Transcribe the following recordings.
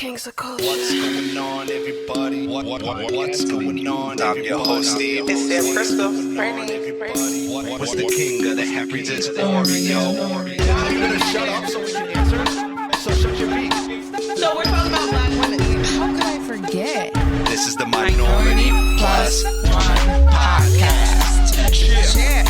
Kings of Coast. What's going on, everybody? What's going on, everybody? I'm your host, Steve. It's Sam Crystal. What's the king of the happy to the Oreo? You better shut up so we can answer. So shut your beak. So we're talking about black women. How could I forget? This is the Minority Plus One Podcast. Yeah.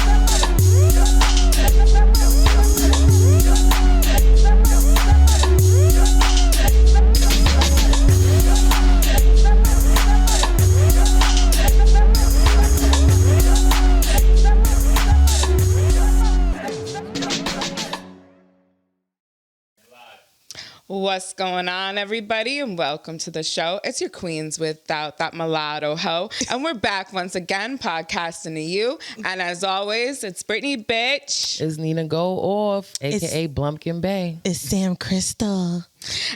What's going on, everybody, and welcome to the show. It's your queens without that mulatto hoe, and we're back once again podcasting to you. And as always, it's Brittany, bitch. It's Nina Go Off, aka Blumpkin Bay. It's Sam Crystal.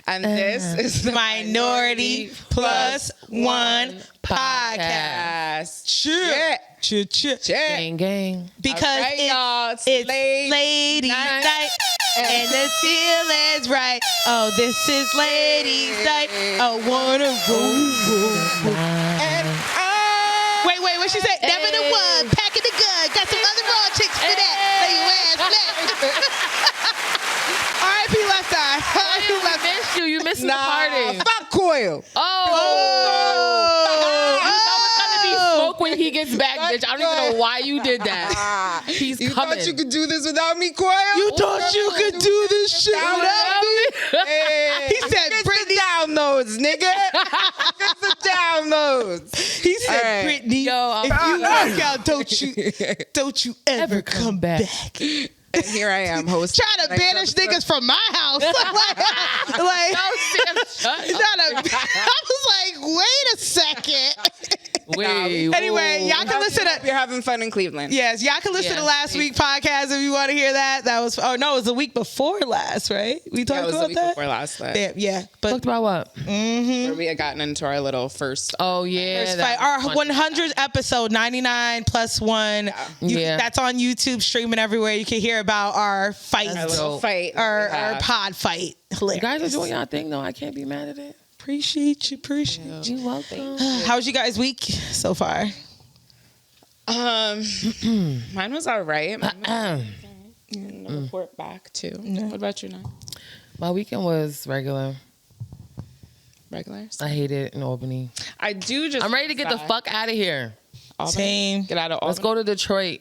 And this is the Minority Plus One Podcast. Shit. Gang, gang. Because Right, y'all. it's Ladies' ladies' night. night and the feeling's right. Oh, this is ladies' night. I wanna roll. And Wait, what she said? Never the one, packing the gun. Got some other raw chicks for that. Lay your ass flat. R.I.P. Left Eye. R.I.P. Left Eye. Missed you. You missed the party. fuck Coil. Smoke when he gets back, bitch. I don't even know why you did that. He's You coming. thought you could do this without me, Coil? You thought you could do this shit without me? Hey, He said, get Brittany. the downloads, nigga. Get the downloads. He said, All right. Brittany, Yo, if you work out, don't you ever come back. And here I am, host. Trying to banish niggas from my house. like, I was like, wait a second. Wait. Anyway, y'all can listen Hope to. you're having fun in Cleveland. Yes, y'all can listen to last week's podcast if you want to hear that. That was, oh no, it was the week before last, right? We Yeah, talked it was the about week that. before last night. Yeah, but Talked about what? Where we had gotten into our little first. Oh, yeah. first that fight, our was fun. 100th episode, 99 plus one. Yeah. That's on YouTube, streaming everywhere. You can hear about our fight, Our little fight. our pod fight. You Hilarious. guys are doing y'all thing, though. I can't be mad at it. Appreciate you. You welcome. How's you guys' week so far? Mine was all right. I'm gonna report back too. What about you now? My weekend was regular. Regular? I hate it in Albany. I do just. I'm ready to get the fuck out of here. Same. Get out of Albany. Let's go to Detroit.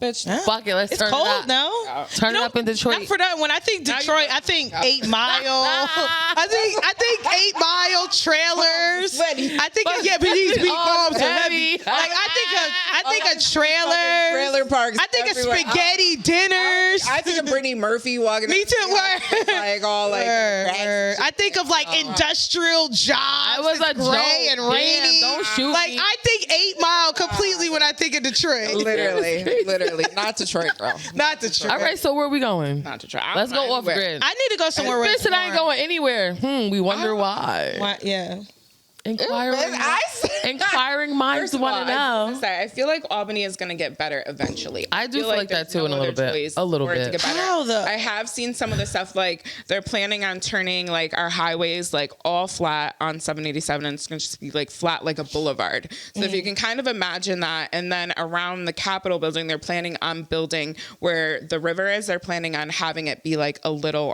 Bitch. Huh? Fuck it. Let's It's turn cold it up. now. Turn it up in Detroit. Not for that. When I think Now you Detroit, go. I think 8 Mile. I think 8 Mile trailers. Sweaty. I think yeah, but these big Oh, arms are heavy. heavy. Like I think a trailer. Trailer parks. I think everywhere. a spaghetti dinners. I think of Brittany Murphy walking. Me too. Word. Like all like. Word. I think of like industrial jobs. It was a gray joke. and Damn, rainy. don't shoot Like me. I think 8 Mile completely when I think of Detroit. Literally, not Detroit, bro. Not Detroit. All right, so where are we going? Not Detroit. Let's go off grid. I need to go somewhere where it's Listen, I ain't warm. going anywhere. We wonder why. Why- Yeah. Inquiring minds want to know. I feel like Albany is going to get better eventually. I do feel like that there's too in a no little other bit. choice A little for it to bit. get better. How, though? I have seen some of the stuff like they're planning on turning like our highways like all flat on 787 and it's going to just be like flat like a boulevard. So if you can kind of imagine that, and then around the Capitol building, they're planning on building where the river is. They're planning on having it be like a little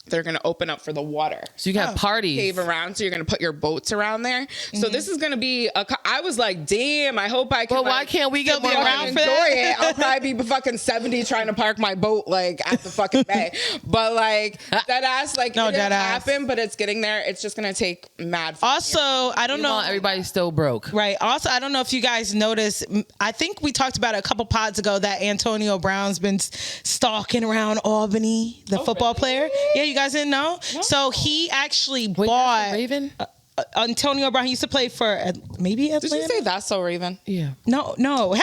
they're going to open up for the water. So you can have parties. Cave around, so you're going to put your boats around there. So this is going to be I was like, damn, I hope I can. But why like, can't we get still be more around for enjoy that? it. I'll probably be fucking 70 trying to park my boat like at the fucking bay. But like that ass, like No, it didn't dead ass. happen, but it's getting there. It's just going to take mad. Also, I don't know. Everybody's still broke. Right. Also, I don't know if you guys noticed. I think we talked about it a couple pods ago that Antonio Brown's been stalking around Albany, the football player. Yeah, you guys didn't know? No. So he actually Wait, bought that's a Raven? Antonio Brown. He used to play for maybe Atlanta. Did you say that's so Raven? Yeah. No. Hell no.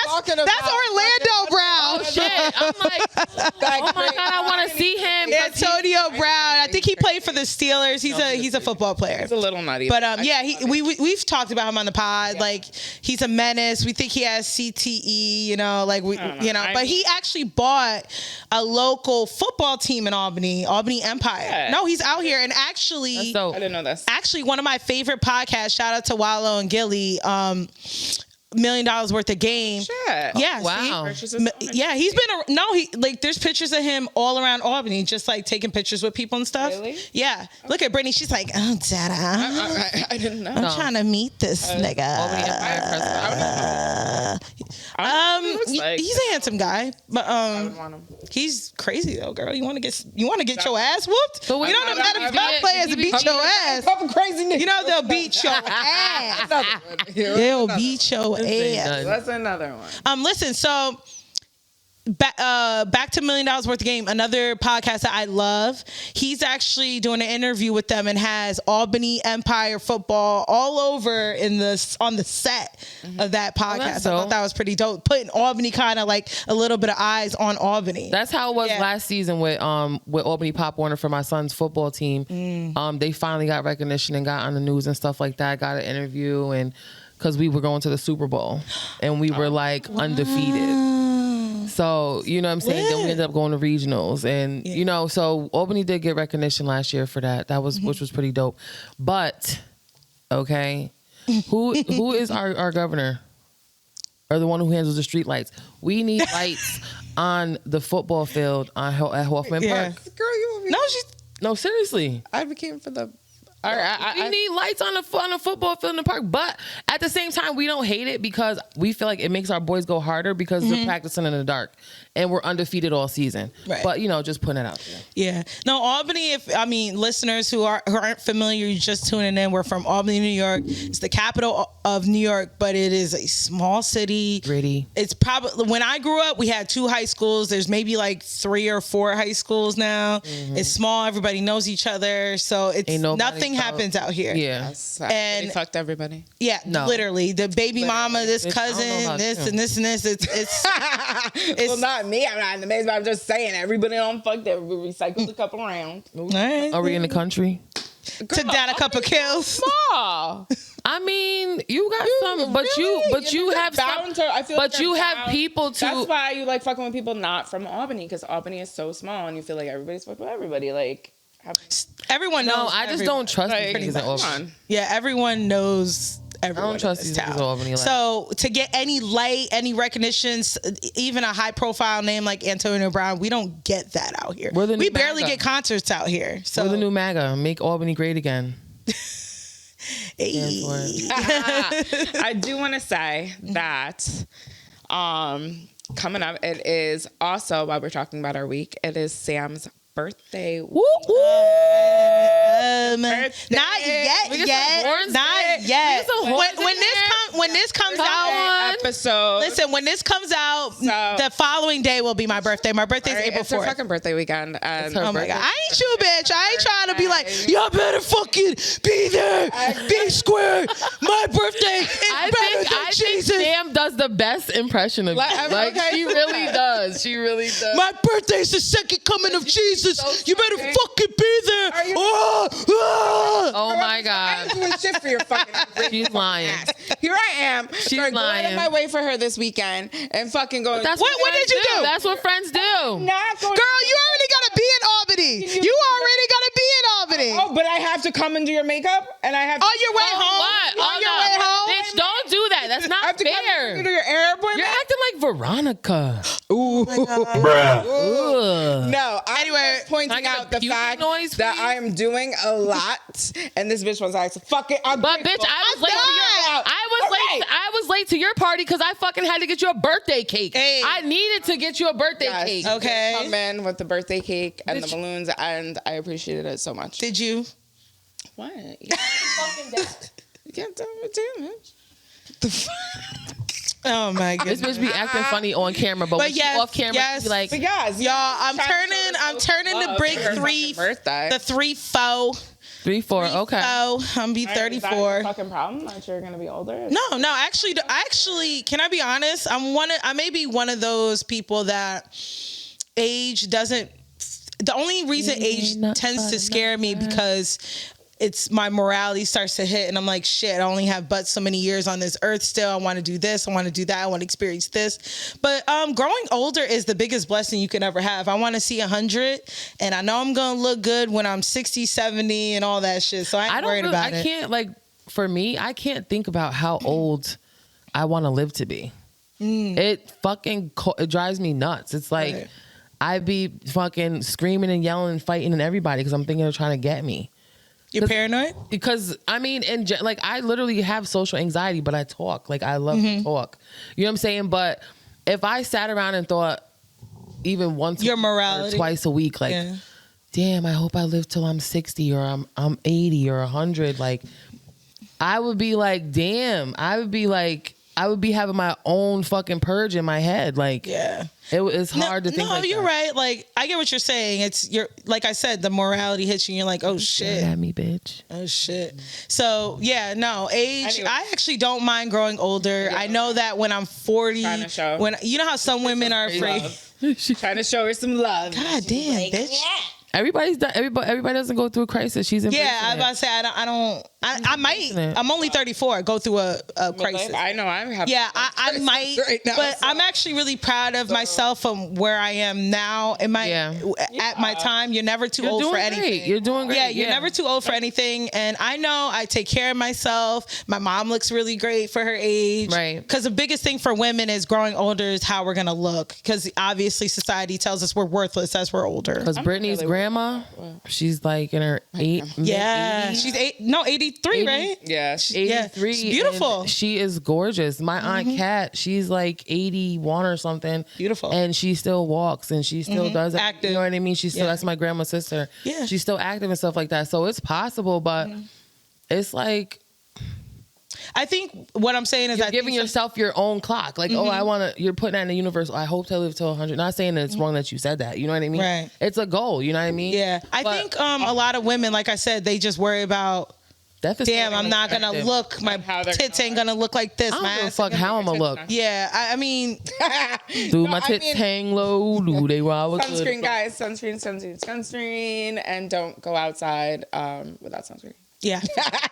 Talking about That's Orlando Brown. Oh shit! I'm like, oh my god, I want to see him. Antonio Brown. I think he played for the Steelers. He's a football player. He's a little nutty. But we've talked about him on the pod. Yeah. Like he's a menace. We think he has CTE. But he actually bought a local football team in Albany Empire. Yeah. No, he's out here, and actually, I didn't know this. Actually, one of my favorite podcasts. Shout out to Wallow and Gilly. $1 million worth of game. Shit. Yeah. Wow. Yeah, he's been there's pictures of him all around Albany, just like taking pictures with people and stuff. Really? Yeah. Look at Brittany. She's like, oh, Dada. I didn't know. I'm trying to meet this nigga. Albany Empire president. He's a handsome guy, but he's crazy though, girl. You want to get your ass whooped? But you know the NFL players will beat your ass. Couple crazy niggas. You know they'll beat your ass. They'll beat your ass. That's another one. Listen, so back to $1 million worth of game, another podcast that I love. He's actually doing an interview with them and has Albany Empire football all over on the set of that podcast. I thought that was pretty dope. Putting Albany kind of like a little bit of eyes on Albany. That's how it was last season with Albany Pop Warner for my son's football team. They finally got recognition and got on the news and stuff like that. Got an interview and because we were going to the Super Bowl and we were like undefeated. So, you know what I'm saying? Then we ended up going to regionals and, so Albany did get recognition last year for that. That was, which was pretty dope. But, okay, who is our governor? Or the one who handles the street lights? We need lights on the football field at Hoffman Park. Girl, you No, seriously. advocating for the... We need lights on a football field in the park, but at the same time, we don't hate it because we feel like it makes our boys go harder because they're practicing in the dark and we're undefeated all season. Right. But just putting it out there. Yeah. No, Albany. Listeners who aren't familiar, you're just tuning in. We're from Albany, New York. It's the capital of New York, but it is a small city. Gritty. It's probably when I grew up, we had 2 high schools. There's maybe like 3 or 4 high schools now. It's small. Everybody knows each other, so it's nothing happens out here. Yeah. And they fucked everybody. Yeah, literally. The baby mama, this cousin, this and this and this. It's well, not me. I'm not in the maze, but I'm just saying everybody don't fuck that. We recycled a couple rounds. All right. Are we in the country? Took down a couple kills. Small. I mean, you got some, but you have some, but you have people to. That's why you like fucking with people not from Albany, because Albany is so small, and you feel like everybody's fucking with everybody. Like everyone knows. No, I just don't trust these niggas in Albany. Yeah, everyone knows. I don't trust these niggas in Albany. So to get any light, any recognitions, even a high profile name like Antonio Brown, we don't get that out here. We barely get concerts out here. So we're the new MAGA. Make Albany great again. I do want to say that coming up, it is also, while we're talking about our week, it is Sam's birthday. Woo, woo. Not yet. When this comes out, episode. Listen, when this comes out, the following day will be my birthday. My birthday's April 4th. It's her fucking birthday weekend. And oh my God. I ain't you, bitch. I ain't trying to be like, y'all better fucking be there. Be square. My birthday is better than Jesus. I think Sam does the best impression of you. She really does. She really does. My birthday's the second coming of Jesus. So you better fucking be there. Oh my God. I ain't doing shit for your fucking She's lying. Here I am. She's lying. Going on my way for her this weekend and fucking going. What did you do? That's what friends do. Girl, you already gotta be in Albany. You already gotta be in Albany. Oh, but I have to come and do your makeup, and I have to on your way home. What? On your way home, bitch! Don't do that. That's not I have to fair. Come do your airport. You're acting like Veronica. Ooh, Bruh. No. Anyway, pointing out the fact that I am doing a lot, and this bitch was like, "Fuck it." But bitch, I was late to your party because I fucking had to get you a birthday cake. Hey. I needed to get you a birthday cake. Okay. Come in with the birthday cake and the balloons, and I appreciated it so much. Did you? What? You can't tell me too much. Oh my goodness. This bitch be acting funny on camera, but when she off camera, she be like, y'all, I'm turning the big 3, the 3-4. 3-4, okay. I'm be 34. Is that a fucking problem that you're gonna be older? No, actually, can I be honest? I may be one of those people that age doesn't the only reason age tends to scare me because it's my morality starts to hit and I'm like, shit, I only have but so many years on this earth still. I want to do this. I want to do that. I want to experience this. But growing older is the biggest blessing you can ever have. I want to see 100 and I know I'm going to look good when I'm 60, 70 and all that shit. So I ain't worried about it. I can't, like, for me, I can't think about how old I want to live to be. It fucking it drives me nuts. It's like, Right. I be fucking screaming and yelling and fighting and everybody because I'm thinking they're trying to get me. You're paranoid? Because I mean, like I literally have social anxiety, but I talk. Like I love to talk. You know what I'm saying? But if I sat around and thought even once Your a week morality. or twice a week, like, Yeah. damn, I hope I live till I'm 60 or I'm 80 or 100. Like, I would be like, damn. I would be having my own fucking purge in my head. Like, Yeah. it's hard to think. No, like you're that. right. Like, I get what you're saying. It's like I said, the morality hits you and you're like, oh shit. At me, bitch. Oh shit. So yeah, no, age. Anyway. I actually don't mind growing older. I know that when I'm 40, Trying to show. when you know how some women are afraid. Trying to show her some love. God damn, bitch. Everybody doesn't go through a crisis. She's embracing Yeah, I was it. about to say I might. I'm only 34. Go through a crisis. I know I have. Yeah, I might, right now, but so- I'm actually really proud of myself from where I am now. At my time, you're never too old for doing anything. great. You're doing great. Yeah, you're never too old for anything. And I know I take care of myself. My mom looks really great for her age. Right. Because the biggest thing for women is growing older is how we're going to look. Because obviously society tells us we're worthless as we're older. Because Brittany's grandma, she's like in her Yeah. mid-80s. She's 83, right? Yeah. 83. She's beautiful. And she is gorgeous. My Aunt Kat, she's like 81 or something. Beautiful. And she still walks and she still does it. Active. You know what I mean? She's still, Yeah. that's my grandma's sister. Yeah. She's still active and stuff like that. So it's possible, but it's like I think what I'm saying is you're I giving think yourself your own clock. Like, oh, I want to, you're putting that in the universe. I hope to live till 100. Not saying that it's wrong that you said that. You know what I mean? Right. It's a goal. You know what I mean? Yeah. I But think a lot of women, like I said, they just worry about, deficit damn, I'm not going to perspective. look, my How they're tits gonna ain't going to look like this. I My don't give a ass fuck how I'm going to look. Yeah, I mean, Do my tits hang low? Do they roll? Sunscreen, guys. Sunscreen, and don't go outside without sunscreen. yeah.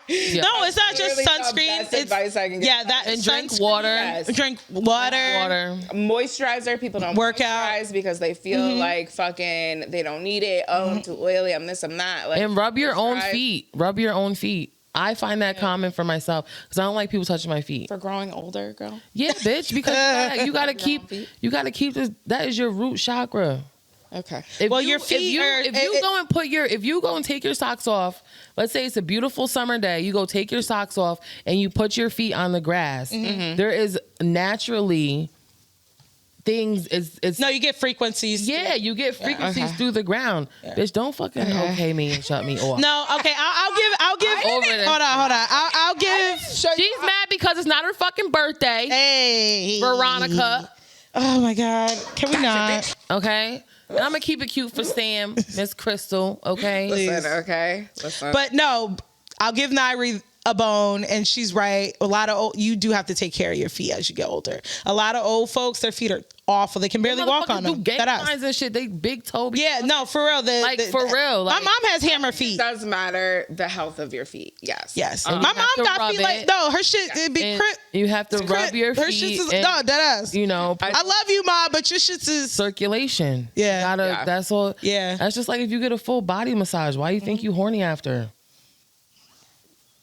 No, it's not just Literally the sunscreen. best It's advice I can get. yeah, that And drink sunscreen, water. Yes. Drink water. Water. Moisturizer. People don't Work out. moisturize because they feel like fucking they don't need it. Oh, I'm too oily. I'm this. I'm that. Like, And rub your own moisturize. feet. Rub your own feet. I find that common for myself because I don't like people touching my feet. For growing older, girl. Yeah, bitch. Because you gotta keep this. That is your root chakra. Okay. If Well, you, your feet are- if you go and take your socks off, let's say it's a beautiful summer day, you go take your socks off and you put your feet on the grass. There is naturally things. It's No, you get frequencies. yeah, you get frequencies Okay. through the ground. Bitch, don't fucking okay me and shut me off. No, okay, I'll give. Over this. Hold on. I'll give. She's mad because it's not her fucking birthday. Hey, Veronica. Oh my God, can we not? Okay? And I'm gonna keep it cute for Sam, Miss Crystal, okay? Listen, okay. Listen. But no, I'll give Nairi a bone, and she's right. You do have to take care of your feet as you get older. A lot of old folks, their feet are awful. They can barely walk on do them. gang That us. signs and shit. They big toe. Yeah, no, for real. For real. My Like, mom has hammer feet. it does matter the health of your feet. Yes. Yes, And my you have mom to got rub feet it. like no. Her shit it'd be and crit. you have to rub your Her feet. shit's and, no, that ass. you know, I love you, mom, but your shit's is circulation. Yeah. You gotta, Yeah. that's all. Yeah. That's just like if you get a full body massage. Why you think you horny after?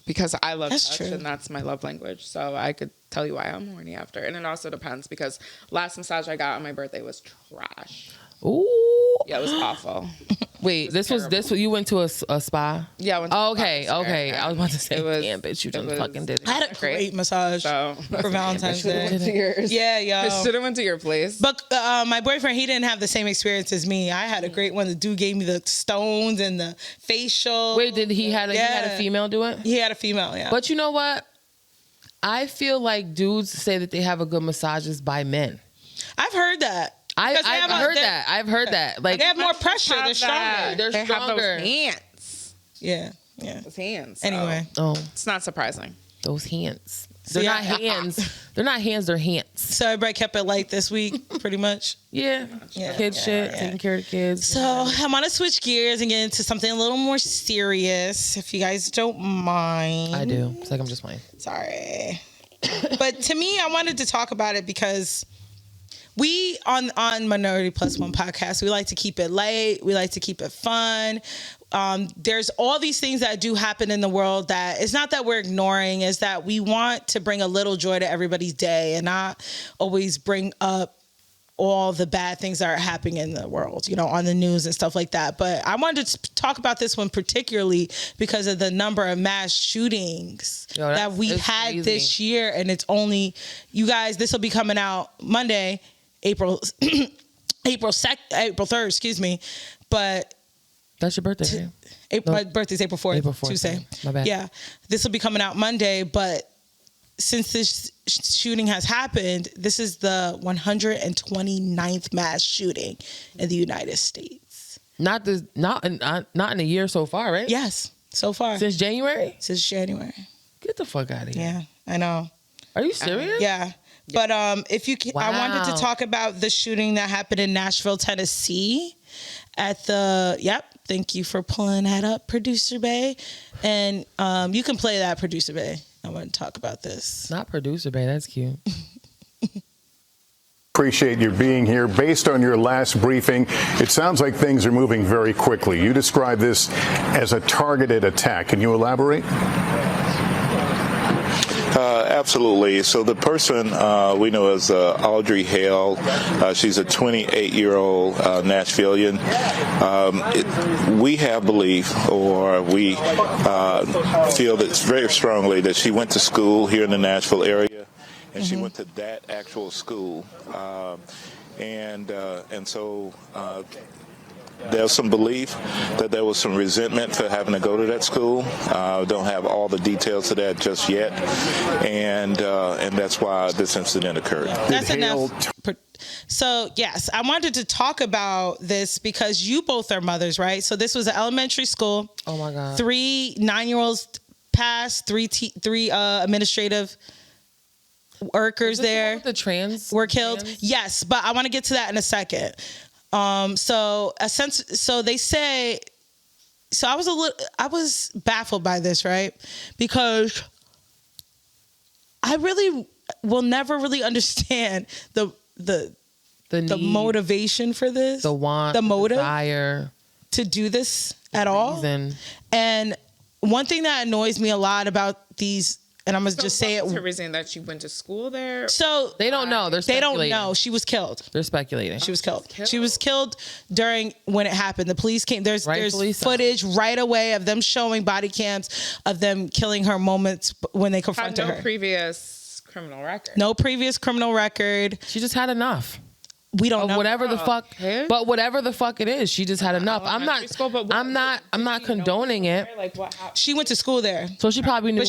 Because I love That's touch, true. and that's my love language. So I could tell you why I'm horny after. And it also depends because last massage I got on my birthday was trash. Ooh. Yeah, it was awful. Wait, this was you went to a spa? Yeah. I went to Oh, the okay, spa this year, okay. I was about to say, it was- damn, bitch, you it done was- fucking did it. I had a great massage So for Valentine's Should've went Day. to yours. Yeah, yo. I should have went to your place. But my boyfriend, he didn't have the same experience as me. I had a great one. The dude gave me the stones and the facial. Wait, did he had a Yeah. female do it? He had a female, yeah. But you know what? I feel like dudes say that they have a good massages by men. I've heard that. I've 'Cause they have a- heard they- that. I've heard that. Like They have more pressure. Have They're stronger. that. They're They stronger. have those hands. Yeah, yeah. Those hands. So Anyway, oh, it's not surprising. those hands. They're not hands. They're not hands. They're hands. So everybody kept it light this week, pretty much. Yeah. Kid shit. Taking care of the kids. So I want to switch gears and get into something a little more serious, if you guys don't mind. I do. It's like I'm just playing. Sorry. But to me, I wanted to talk about it because we on Minority Plus One podcast, we like to keep it light. We like to keep it fun. There's all these things that do happen in the world that it's not that we're ignoring, is that we want to bring a little joy to everybody's day and not always bring up all the bad things that are happening in the world, you know, on the news and stuff like that. But I wanted to talk about this one particularly because of the number of mass shootings that we had crazy this year. And it's only, you guys, this will be coming out Monday, April 3rd, excuse me. But that's your birthday, right? My birthday's April 4th, Tuesday. My bad. Yeah. This will be coming out Monday, but since this shooting has happened, this is the 129th mass shooting in the United States. Not in a year so far, right? Yes, so far. Since January? Since January. Get the fuck out of here. Yeah, I know. Are you serious? Yeah. But if you can, wow. I wanted to talk about the shooting that happened in Nashville, Tennessee at the, thank you for pulling that up, Producer Bay. And you can play that, Producer Bay. I want to talk about this. Not Producer Bay, that's cute. Appreciate you being here. Based on your last briefing, it sounds like things are moving very quickly. You describe this as a targeted attack. Can you elaborate? Absolutely. So the person we know as Audrey Hale, she's a 28-year-old Nashvilleian. We have belief, or we feel that very strongly that she went to school here in the Nashville area, and she went to that actual school, and so. There's some belief that there was some resentment for having to go to that school. Don't have all the details of that just yet, and that's why this incident occurred. That's enough. So yes, I wanted to talk about this because you both are mothers, right? So this was an elementary school. Oh my God. 3 9-year-olds passed. Three administrative workers there. The trans were killed. Yes, but I want to get to that in a second. So they say, so I was baffled by this, right? Because I really will never really understand the motivation for this, the motive, desire to do this at all. And one thing that annoys me a lot about these, and I'm gonna just say it. Her reason that she went to school there. So they don't know. They don't know. She was killed. They're speculating. She was killed. She was killed during when it happened. The police came. There's footage right away of them showing body cams of them killing her moments when they confronted her. No previous criminal record. No previous criminal record. She just had enough. We don't know. Whatever the fuck, but whatever the fuck it is, she just had enough. I'm not condoning it. Like what happened? She went to school there, so she probably knew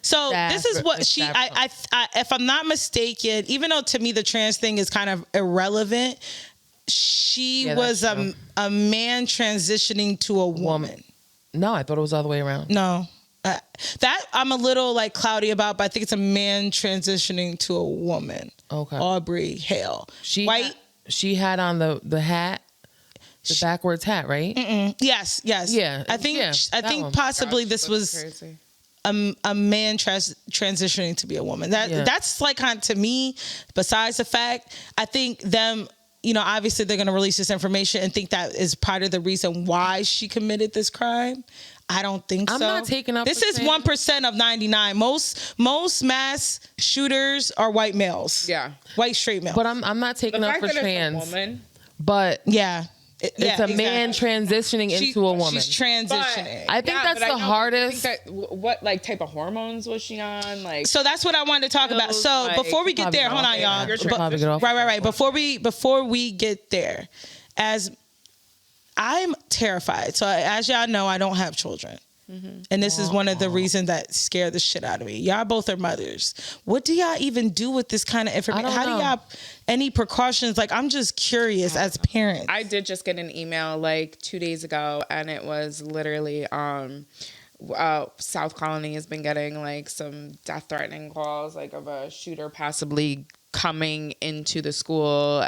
So this is what she, I, if I'm not mistaken, even though to me the trans thing is kind of irrelevant, she was a man transitioning to a woman. No, I thought it was all the way around. No, that I'm a little like cloudy about, but I think it's a man transitioning to a woman. Okay. Aubrey Hale. She had on the hat. The backwards hat, right? Yes. Yeah. I think possibly this was crazy. A man transitioning to be a woman. That's like kind of, to me, besides the fact, I think them, you know, obviously they're going to release this information and think that is part of the reason why she committed this crime. I don't think so. I'm not taking up. This is 1% of 99. Most mass shooters are white males. Yeah. White straight males. But I'm not taking up for trans. It's a woman. But yeah. It's a man transitioning into a woman. She's transitioning. I think that's the hardest. What like type of hormones was she on? Like, so that's what I wanted to talk about. So before we get there, hold on, y'all. Right. Before we get there, as I'm terrified. So as y'all know, I don't have children. And this is one of the reasons that scared the shit out of me. Y'all both are mothers. What do y'all even do with this kind of information? How do y'all, any precautions? Like, I'm just curious as parents. I did just get an email like 2 days ago, and it was literally South Colony has been getting like some death threatening calls, like of a shooter possibly coming into the school,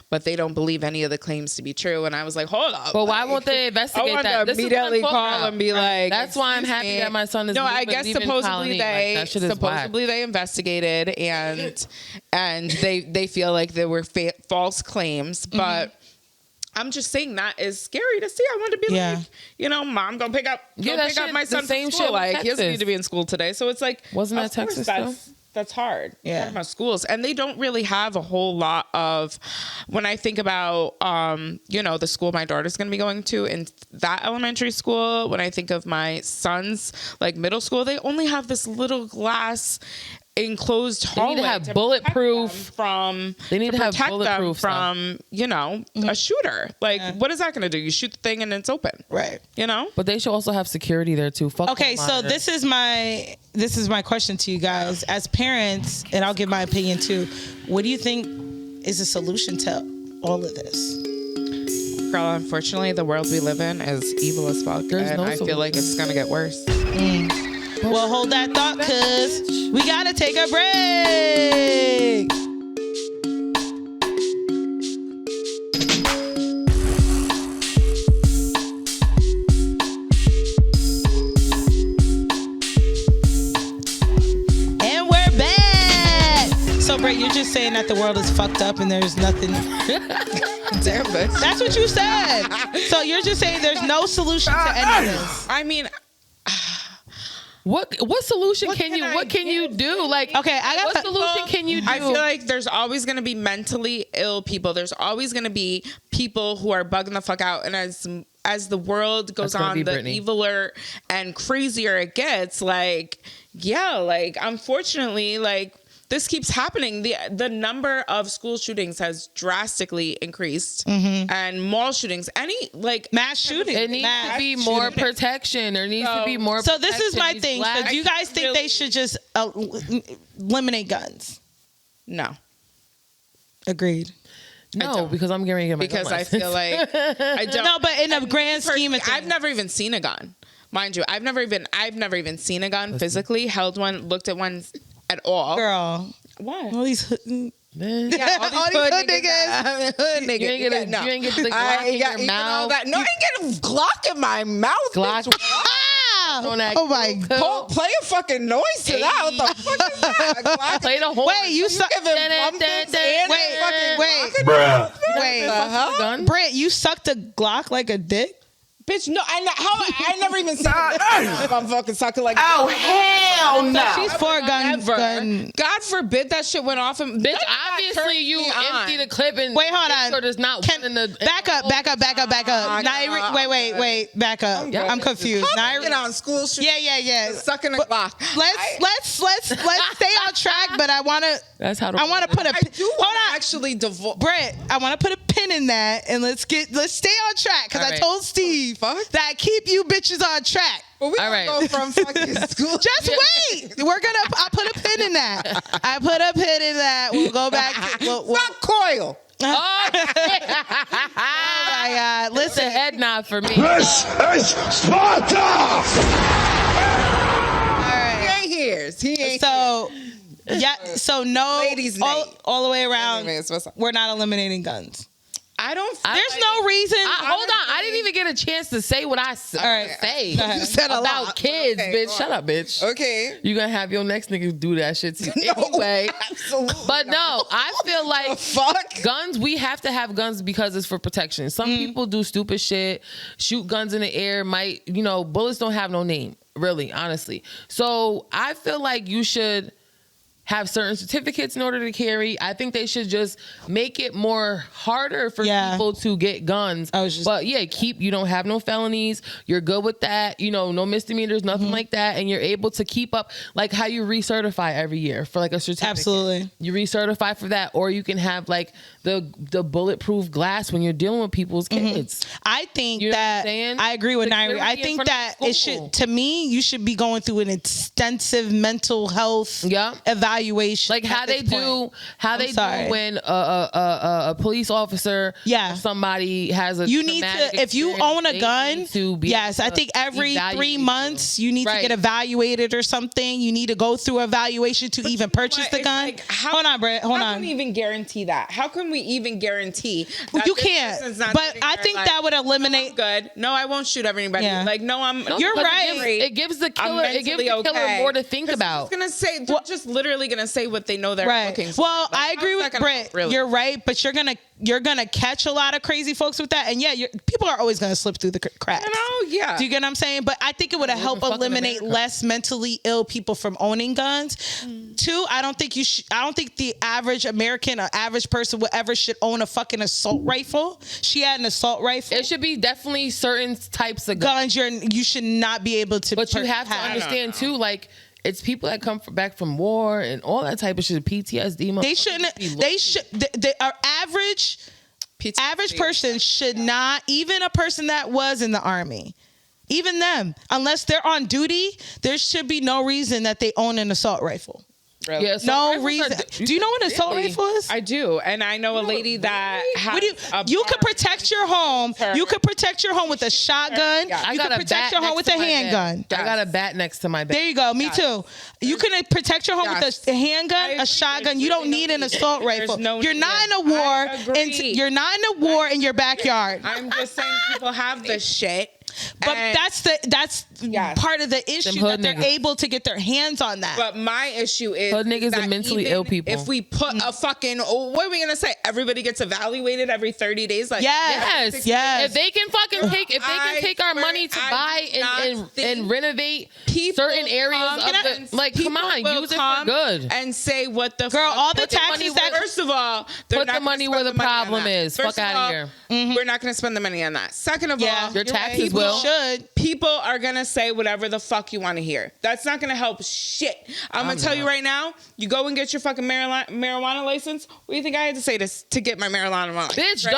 but they don't believe any of the claims to be true. And I was like, hold up. But why won't they investigate I that? to immediately call and be like, that's why I'm happy that my son is. No, I guess leaving supposedly they investigated and they feel like there were false claims, but. I'm just saying that is scary to see. I want to be like, you know, mom, go pick up my son from school. Like, he doesn't need to be in school today. So it's like, wasn't that Texas though? That's hard. Yeah. Talking about schools. And they don't really have a whole lot of, when I think about, you know, the school my daughter's going to be going to in that elementary school, when I think of my son's like middle school, they only have this little glass enclosed hallway. They need to have bulletproof from. They need to have bulletproof from, you know, a shooter. Like, what is that going to do? You shoot the thing and it's open, right? You know. But they should also have security there too. Okay, so this is my question to you guys as parents, and I'll give my opinion too. What do you think is the solution to all of this? Girl, unfortunately, the world we live in is evil as fuck, and I feel like it's going to get worse. Well, hold that thought, cause we gotta take a break. And we're back. So, Brett, you're just saying that the world is fucked up and there's nothing. Damn, bitch. That's what you said. So you're just saying there's no solution to any of this. I mean. What solution can you do? Like, okay, what solution can you do? I feel like there's always going to be mentally ill people. There's always going to be people who are bugging the fuck out. And as the world goes on, the eviler and crazier it gets. Like, yeah, like unfortunately, like this keeps happening. The number of school shootings has drastically increased, and mall shootings, any like mass shootings. It needs to be more protection. There needs to be more. So this is my thing. So do you guys think they should just eliminate guns? No. Agreed. No, because I'm getting my gun license. I feel like I don't. No, but in a grand scheme of things, I've never even seen a gun. Mind you, I've never even seen a gun physically, held one, looked at one at all. Girl. What? All these hood Yeah, all these hood niggas. Hood niggas. You ain't get the Glock in your mouth. No, I ain't get a Glock in my mouth. Glock. Oh my God. Play a fucking noise to that. What the fuck is that? Play the horn. Wait, you suck. Wait. Britt, you sucked a Glock like a dick? Bitch, no, I never even seen it. I'm fucking sucking like. Oh, hell no. So she's for a gun. God forbid that shit went off. And bitch, obviously you empty the clip and wait, hold on. So there's not one in the. Back up. Wait, back up. I'm confused. Get on school shoot. Yeah. Sucking a Glock. Let's stay on track, but I want to. That's how. I want to put a. Hold on. Actually, Brett, I want to put a pin in that, and let's stay on track because I told Steve that keep you bitches on track. Well, we don't go from fucking school. Just wait. I put a pin in that. We'll go back to fuck coil. Oh my God! Listen, a head nod for me. This is Sparta. All right. He ain't here. So. Yeah, so no, ladies' all the way around, we're not eliminating guns. There's no reason. Hold on, I didn't even get a chance to say what I say. You said a about lot. kids, Okay, bitch. Shut up, bitch. Okay. You gonna have your next nigga do that shit too. No, anyway. absolutely But no, I feel like fuck? Guns, we have to have guns because it's for protection. Some people do stupid shit, shoot guns in the air, bullets don't have no name, really, honestly. So I feel like you should have certain certificates in order to carry. I think they should just make it more harder for people to get guns. You don't have no felonies. You're good with that. No misdemeanors, nothing like that. And you're able to keep up like how you recertify every year for like a certificate. Absolutely. You recertify for that, or you can have like the bulletproof glass when you're dealing with people's kids. I think I agree with Nairi. I think that it should, to me, you should be going through an extensive mental health evaluation evaluation. Like how they do when a police officer, or somebody has a you need to, if you own a gun, I think every 3 months you need to get evaluated or something. You need to go through evaluation to even purchase the gun. Like, hold on, Brett. Hold on. How can we even guarantee that? How can we even guarantee that you can't? But I think that would eliminate. Good. No, I won't shoot everybody. Yeah. Like, no, You're right. It gives the killer. It gives the killer more to think about. They're just literally gonna say what they know they're looking for. Well, I agree with Brett. Really? You're right, but you're gonna catch a lot of crazy folks with that, and people are always gonna slip through the cracks. Do you get what I'm saying? But I think it would help eliminate less mentally ill people from owning guns. Two, I don't think the average American or average person would ever should own a fucking assault rifle. She had an assault rifle. It should be definitely certain types of guns. You should not be able to. But you have to understand too, like. It's people that come back from war and all that type of shit, PTSD. They shouldn't. They should. Our average person should not. Even a person that was in the army, even them, unless they're on duty, there should be no reason that they own an assault rifle. Really? Yeah, no reason. Do you know what an assault rifle is? I do, and I know a lady that has you could protect your home. You could protect your home with a shotgun. You could protect your home with a handgun. I got a bat next to my bed. There you go. Me too. You can protect your home with a handgun, a shotgun. You don't need an assault rifle. You're not in a war. You're not in a war in your backyard. I'm just saying people have this shit. But that's part of the issue that they're able to get their hands on that. But my issue is hood niggas are mentally ill people. If we put a fucking, what are we gonna say? Everybody gets evaluated every 30 days. Like yes. If they can fucking take our money to buy and renovate certain areas of the, come on, use it for good and say what the girl. Fuck, all the taxes that first of all, put the money where the problem is. Fuck out of here. We're not gonna spend the money on that. Second of all, your taxes will. People are gonna say whatever the fuck you want to hear. That's not gonna help shit. I'm gonna tell you right now. You go and get your fucking marijuana license. What do you think I had to say to get my marijuana license? Bitch, right?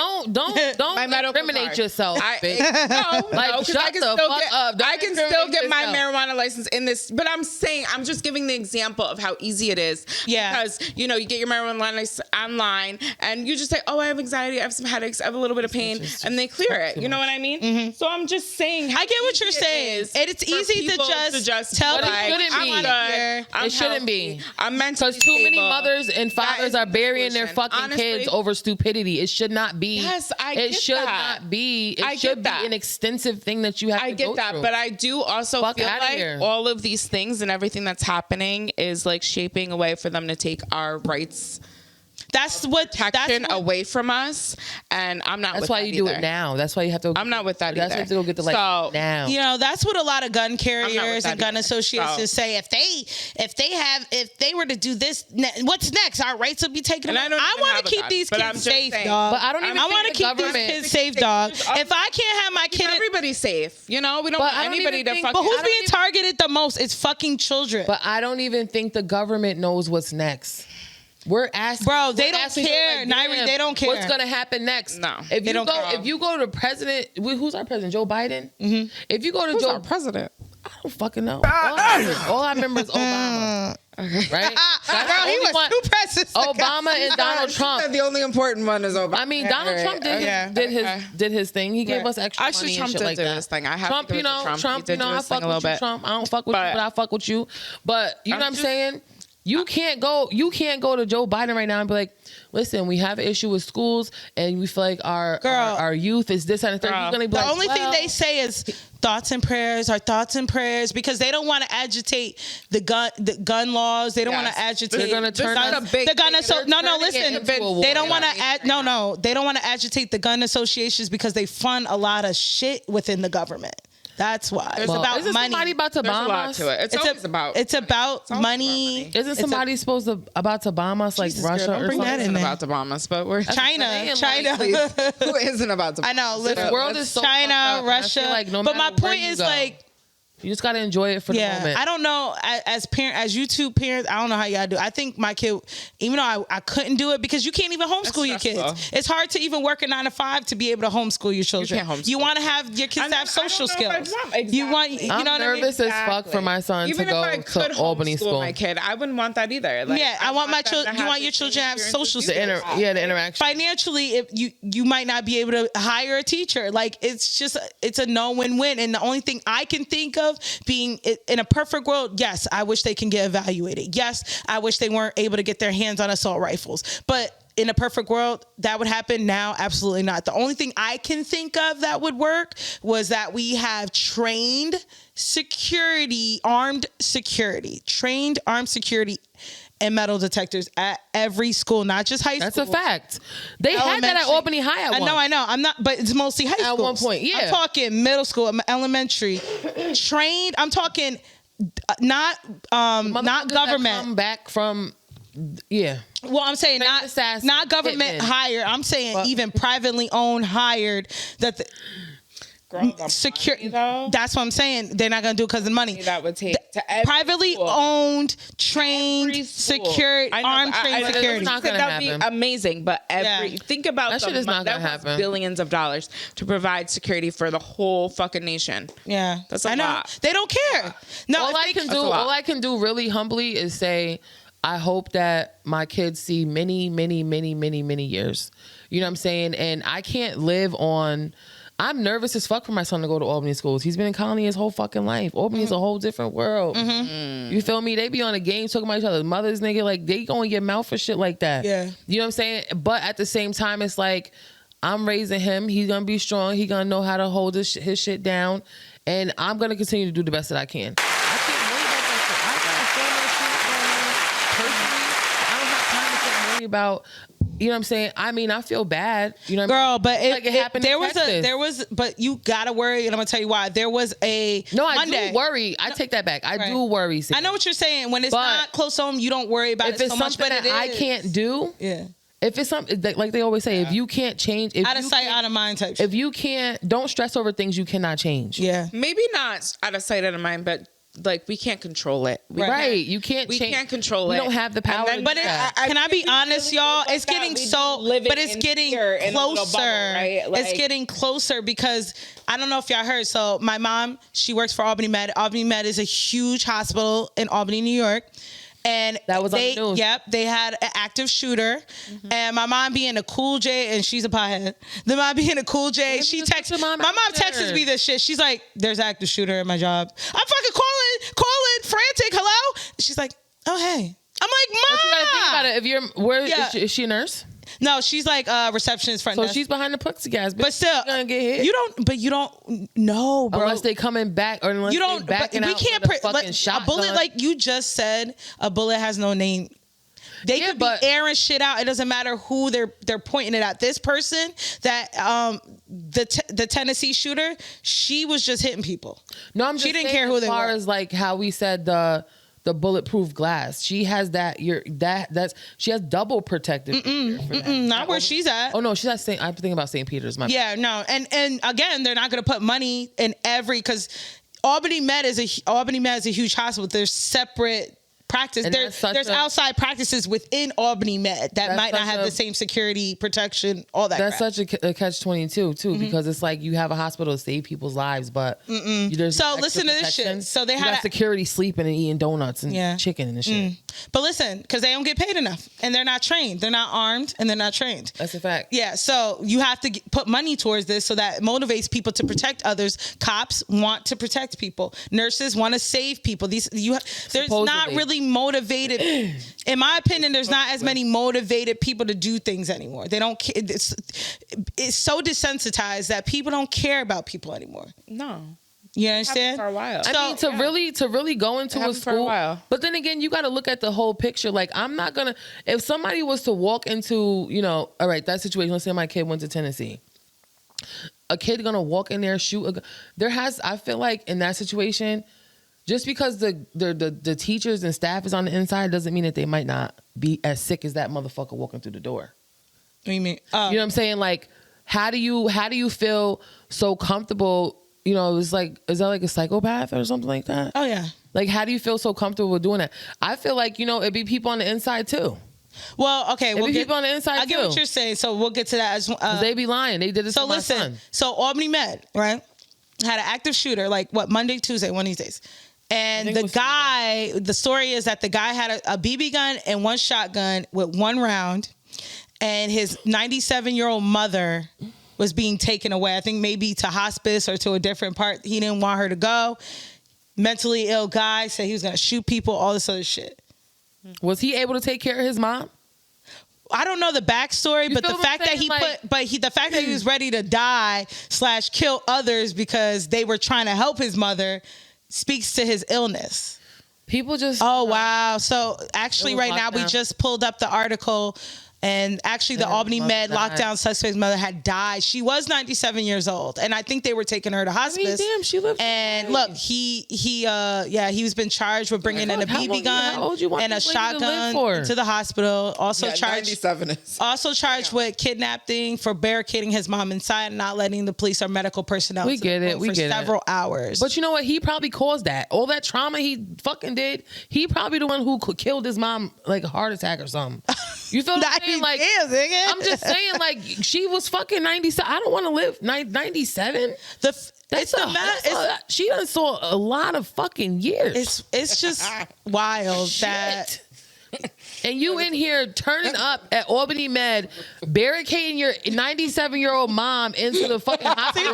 don't incriminate yourself. Bitch. No, shut the fuck up. I can still get my marijuana license in this. But I'm saying, I'm just giving the example of how easy it is. Yeah. Because you get your marijuana license online, and you just say, "Oh, I have anxiety. I have some headaches. I have a little bit of pain," and they clear it. You know what I mean? Mm-hmm. So I'm just saying. I get what you're saying. It's easy to just tell people it shouldn't be. I'm mentally because too many mothers and fathers are burying their fucking kids over stupidity. It should not be. Yes, I get that. It should not be. It should be an extensive thing that you have to go through. I get that, but I do also feel like all of these things and everything that's happening is like shaping a way for them to take our rights. That's what away from us, and I'm not. That's with why that you either. do it now. That's why you have to. I'm not with that that's either. That's why you have to go get the now. That's what a lot of gun carriers and gun associations say. If they were to do this, what's next? Our rights will be taken away. I want to keep these kids safe, dog. But I don't even. I want to keep these kids safe, dog. If I can't have my kid, everybody safe. We don't want anybody to fucking. But who's being targeted the most? It's fucking children. But I don't even think the government knows what's next. We're asking, bro. They don't care, Nairi. They don't care. What's gonna happen next? No, if you go to president, who's our president? Joe Biden. Mm-hmm. If you go to our president, I don't fucking know. All I remember is Obama. Right? Bro, he was two presidents. Obama and Donald Trump. The only important one is Obama. I mean, Donald Trump did his thing. He gave us extra money and shit like that. His thing. I have Trump, I fuck with you, Trump. I don't fuck with you, but I fuck with you. But you know what I'm saying? You can't go to Joe Biden right now and be like, listen, we have an issue with schools and we feel like our youth is this and the third. The only thing they say is thoughts and prayers because they don't want to agitate the gun laws. They don't want to agitate. They're going to turn the gun. Listen. They don't want to. They don't want to agitate the gun associations because they fund a lot of shit within the government. That's why. It's about money. Somebody about to bomb us? To it. It's about money. Isn't somebody about to bomb us like Russia or something? That about to bomb us, but we're China. Who isn't about to bomb us? I know. Listen, the world is so China, Russia. Like no but my point is like, You just gotta enjoy it for the moment. I don't know, as YouTube parents, I don't know how y'all do. I think my kid, even though I couldn't do it because you can't even homeschool your kids. It's hard to even work a 9 to 5 to be able to homeschool your children. You want to have your kids to have social skills. You want, you know what I mean? I'm nervous as fuck for my son to go to Albany school. My kid, I wouldn't want that either. Like, I want my children. You want your children to have social skills. The interaction. Financially, if you might not be able to hire a teacher. Like it's a no win-win. And the only thing I can think of being in a perfect world, yes, I wish they can get evaluated. Yes, I wish they weren't able to get their hands on assault rifles. But in a perfect world, that would happen now? Absolutely not. The only thing I can think of that would work was that we have trained armed security and metal detectors at every school, not just high school. That's a fact. They had that at Albany High at one. I know. I'm not, but it's mostly high school. At one point, yeah. I'm talking middle school, elementary, trained. I'm talking not government. Come back from, yeah. Well, I'm saying not government hired. I'm saying even privately owned, hired that. Secure. That's what I'm saying. They're not gonna do it because of the money. That would take to privately owned, trained, security, armed trained security. That'd be amazing. But think about that shit is not gonna happen. Billions of dollars to provide security for the whole fucking nation. Yeah, that's a lot. They don't care. No, all I can do really humbly is say, I hope that my kids see many, many, many, many, many years. You know what I'm saying? And I can't live on. I'm nervous as fuck for my son to go to Albany schools. He's been in Colony his whole fucking life. Albany is a whole different world. You feel me? They be on a game talking about each other's mothers, nigga. Like, they go in your mouth for shit like that. Yeah. You know what I'm saying? But at the same time, it's like, I'm raising him. He's going to be strong. He's going to know how to hold his shit down. And I'm going to continue to do the best that I can. I can't worry about that shit. I got so much shit going on personally. I don't have time to worry about... You know what I'm saying? I mean, I feel bad. You know what I mean? But it happened but you gotta worry, and I'm gonna tell you why. There was a Monday. I do worry. I take that back. I do worry. I know what you're saying. When it's not close home, you don't worry about it so much. But I can't do. Yeah. If it's something like they always say, if you can't change, out of sight, out of mind type. If you can't, don't stress over things you cannot change. Yeah. Maybe not out of sight, out of mind, but. Like, we can't control it. You can't. We can't control it. We don't have the power. But can I be honest, y'all? It's getting but it's getting closer. Bubble, right? Like, it's getting closer because I don't know if y'all heard. So my mom, she works for Albany Med. Albany Med is a huge hospital in Albany, New York. And that was on the news. Yep, they had an active shooter, and my mom being a cool J, and she's a pothead. The mom being a cool J, she texted my mom texts me this shit. She's like, "There's an active shooter at my job." I'm fucking calling, frantic. Hello? She's like, "Oh hey." I'm like, "Mom." But you gotta think about it. Is she a nurse? No, she's like a receptionist front desk. So she's behind the plexiglass. But still, gonna get hit. You don't know, bro. Unless they coming back, or unless you don't. They backing we out can't. with a fucking shotgun. A bullet, like you just said, a bullet has no name. They could be airing shit out. It doesn't matter who they're pointing it at. This person that the Tennessee shooter, she was just hitting people. No, I'm just she didn't care who they were. As far as like how we said the bulletproof glass, she has that. She has double protective. Not where she's at. Oh no, she's at St. I'm thinking about St. Peter's. Yeah, no, and again, they're not going to put money in because Albany Med is a huge hospital. There's separate practice. There's outside practices within Albany Med that might not have the same security protection, all that. That's crap. such a catch-22 too, because it's like you have a hospital to save people's lives, but there's so listen to this shit. So they had security sleeping and eating donuts and chicken and shit. But listen, because they don't get paid enough and they're not trained, they're not armed, and they're not trained. That's a fact. Yeah, so you have to put money towards this so that motivates people to protect others. Cops want to protect people. Nurses want to save people. There's not really motivated. In my opinion, there's not as many motivated people to do things anymore. They don't. It's so desensitized that people don't care about people anymore. No. You understand? For a while. I mean, to really go into a school. For a while. But then again, you got to look at the whole picture. Like, I'm not gonna. If somebody was to walk into, all right, that situation. Let's say my kid went to Tennessee. A kid gonna walk in there, shoot. I feel like in that situation, just because the teachers and staff is on the inside doesn't mean that they might not be as sick as that motherfucker walking through the door. What do you mean? You know what I'm saying? Like, how do you feel so comfortable you know, it's like, is that like a psychopath or something like that? Oh yeah. Like, how do you feel so comfortable with doing that? I feel like, you know, it'd be people on the inside too. Well, okay. It'd be people on the inside I get too. what you're saying. So we'll get to that as They be lying. They did this So to my listen, son. so Albany Med, right, had an active shooter, like what, Monday, Tuesday, one of these days. And the guy, the story is that the guy had a BB gun and one shotgun with one round, and his 97-year-old mother was being taken away. I think maybe to hospice or to a different part. He didn't want her to go. Mentally ill guy said he was going to shoot people, all this other shit. Was he able to take care of his mom? I don't know the backstory, but the fact that the fact that he was ready to die / kill others because they were trying to help his mother speaks to his illness. People just... Oh, wow. So actually right now we just pulled up the article, and actually the Albany Med lockdown suspect's mother had died. She was 97 years old, and I think they were taking her to hospice. I mean, damn, she lived. And look, he was been charged with bringing in a BB gun and a shotgun to the hospital. Also charged with kidnapping for barricading his mom inside and not letting the police or medical personnel for several hours. But you know what? He probably caused that. All that trauma he fucking did. He probably the one who killed his mom, like a heart attack or something. You feel what I'm saying? Like, I'm just saying, like, she was fucking 97. I don't want to live 97. She done saw a lot of fucking years. It's just wild that. And you in here turning up at Albany Med, barricading your 97-year-old mom into the fucking hospital.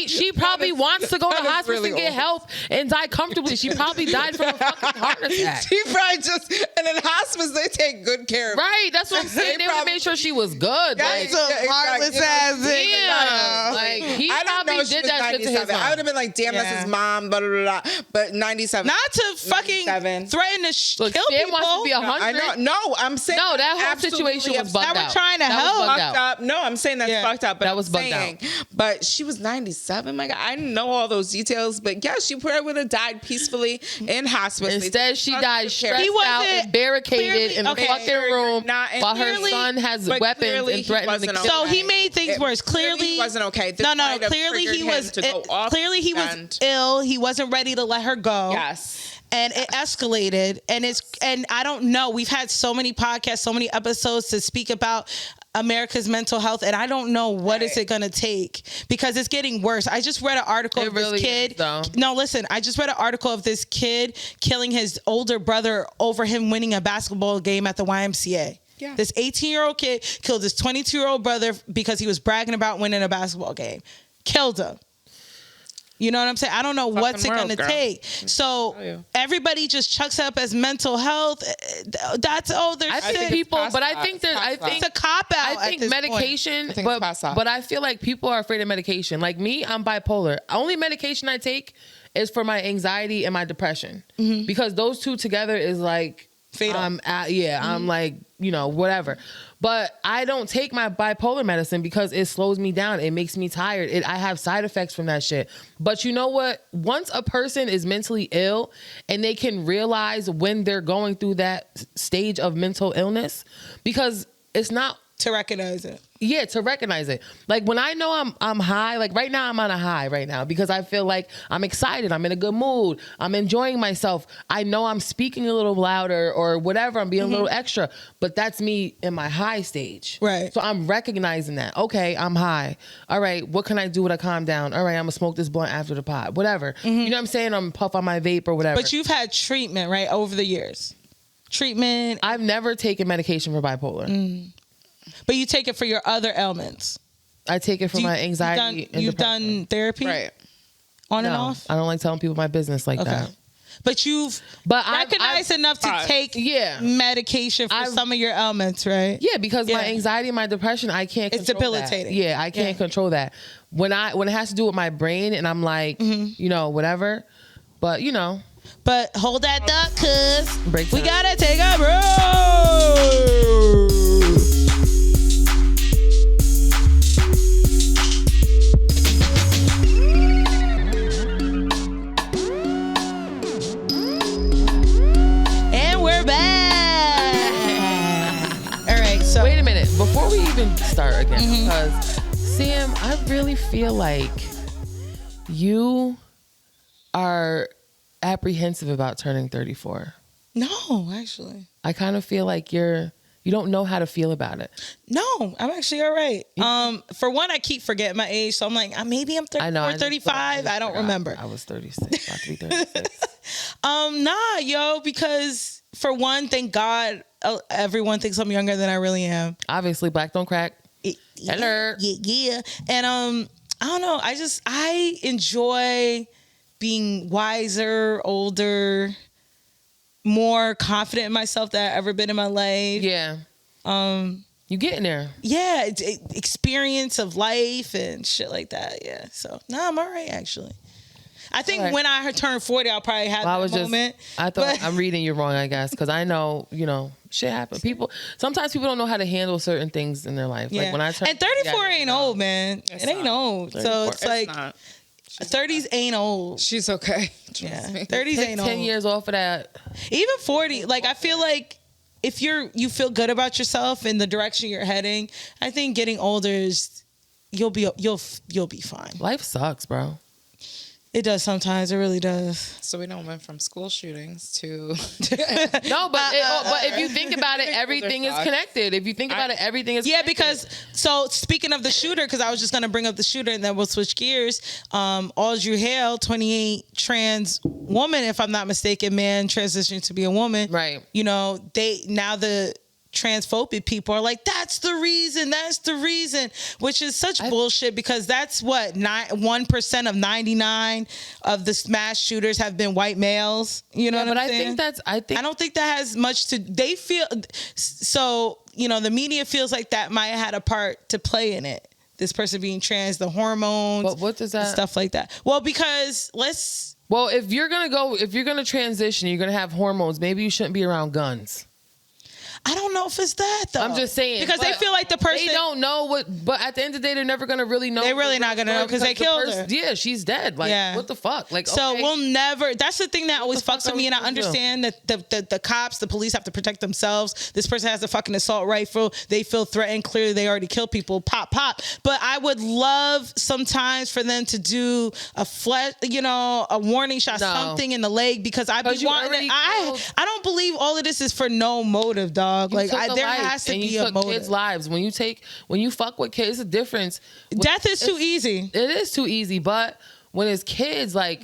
She probably wants to go to hospital and get help and die comfortably. She probably died from a fucking heart attack. She probably and in hospice they take good care of her. Right, that's what I'm saying. They would make sure she was good. Like, heartless ass thing. Yeah, like he probably did that shit to his mom. I would have been like, damn, that's his mom, blah, blah, blah. But 97. Not to fucking threaten to kill people. Wants to be 100. I know. No, I'm saying no. That whole situation was bugged out. We're trying to help. No, I'm saying that's fucked up. But that was bugged out. But she was 97. My God, I didn't know all those details. But yeah, she probably would have died peacefully in hospice. Instead, she died stressed out and barricaded in the fucking room while her son has weapons and threatens to kill her. So he made things worse. Clearly, he wasn't okay. No. Clearly, he was. Clearly, he was ill. He wasn't ready to let her go. Yes. And it escalated, and I don't know. We've had so many podcasts, so many episodes to speak about America's mental health, and I don't know what is it going to take because it's getting worse. I just read an article of this kid. No, listen, I just read an article of this kid killing his older brother over him winning a basketball game at the YMCA. Yeah. This 18-year-old kid killed his 22-year-old brother because he was bragging about winning a basketball game. Killed him. You know what I'm saying? I don't know what's it going to take. So everybody just chucks up as mental health. That's I think people, but I think it's a cop out. I think medication, but I feel like people are afraid of medication. Like me, I'm bipolar. Only medication I take is for my anxiety and my depression because those two together is like fatal. I'm like, you know, whatever. But I don't take my bipolar medicine because it slows me down. It makes me tired. I have side effects from that shit. But you know what? Once a person is mentally ill and they can realize when they're going through that stage of mental illness, because it's not to recognize it. Yeah, to recognize it. Like when I know I'm high, like right now I'm on a high right now because I feel like I'm excited. I'm in a good mood. I'm enjoying myself. I know I'm speaking a little louder or whatever. I'm being a little extra, but that's me in my high stage. Right. So I'm recognizing that. Okay, I'm high. All right, what can I do to calm down? All right, I'm gonna smoke this blunt after the pod. Whatever. You know what I'm saying? I'm puff on my vape or whatever. But you've had treatment, right, over the years. Treatment. I've never taken medication for bipolar. But you take it for your other ailments. I take it for my anxiety. You've done therapy? Right. On and off? I don't like telling people my business like that. But you've recognized enough to take medication for some of your ailments, right? Yeah, because my anxiety and my depression, I can't control. It's debilitating. That. Yeah, I can't control that. When it has to do with my brain and I'm like, you know, whatever. But, you know. But hold that thought, cuz we got to take a break. Wait a minute, before we even start again, because Sam, I really feel like You are apprehensive about turning 34. No, actually. I kind of feel like you don't know how to feel about it. No, I'm actually all right. For one, I keep forgetting my age, so I'm like, maybe I'm 34, I know, 35. I don't remember. I was 36, about to be 36. Nah, yo, because for one, thank God, everyone thinks I'm younger than I really am. Obviously, black don't crack. Hello. Yeah. And I don't know. I enjoy being wiser, older, more confident in myself than I've ever been in my life. Yeah. You getting there. Yeah, experience of life and shit like that. Yeah. So, no, I'm all right, actually. I think when I turned 40, I'll probably have that moment. I thought I'm reading you wrong, I guess, because I know, shit happens. Sometimes people don't know how to handle certain things in their life. Yeah. Like when I turn, and 34 ain't old, man. It ain't old. 34. So it's like, 30s ain't old. She's okay. Yeah. 30s ain't old. 10 years off of that. Even 40. Like, I feel like if you feel good about yourself and the direction you're heading, I think getting older is you'll be fine. Life sucks, bro. It does sometimes. It really does. So we don't went from school shootings to No, but if you think about it, everything is connected. If you think about it, everything is connected. Because so speaking of the shooter, because I was just gonna bring up the shooter and then we'll switch gears. Souljah Hale, 28, trans woman, if I'm not mistaken, man transitioning to be a woman. Right. The transphobic people are like, that's the reason, which is such bullshit, because that's what 1% of 99 of the mass shooters have been white males. You know what I'm saying? I don't think that has much to. They feel so. The media feels like that might have had a part to play in it. This person being trans, the hormones, but what does that stuff like that? Well, because if you're gonna transition, you're gonna have hormones. Maybe you shouldn't be around guns. I don't know if it's that though. I'm just saying, because they feel like the person, they don't know what. But at the end of the day, they're never gonna really know. They're really not gonna know because they killed her. Yeah, she's dead. Like, what the fuck? Like, so okay. We'll never. That's the thing that always fucks with me, and I understand that the cops, the police have to protect themselves. This person has a fucking assault rifle. They feel threatened. Clearly, they already killed people. Pop. But I would love sometimes for them to do a warning shot, something in the leg, because I don't believe all of this is for no motive, dog. Like there has to be a motive. Kids' lives. When you fuck with kids, it's a difference. Death is too easy. It is too easy, but when it's kids, like,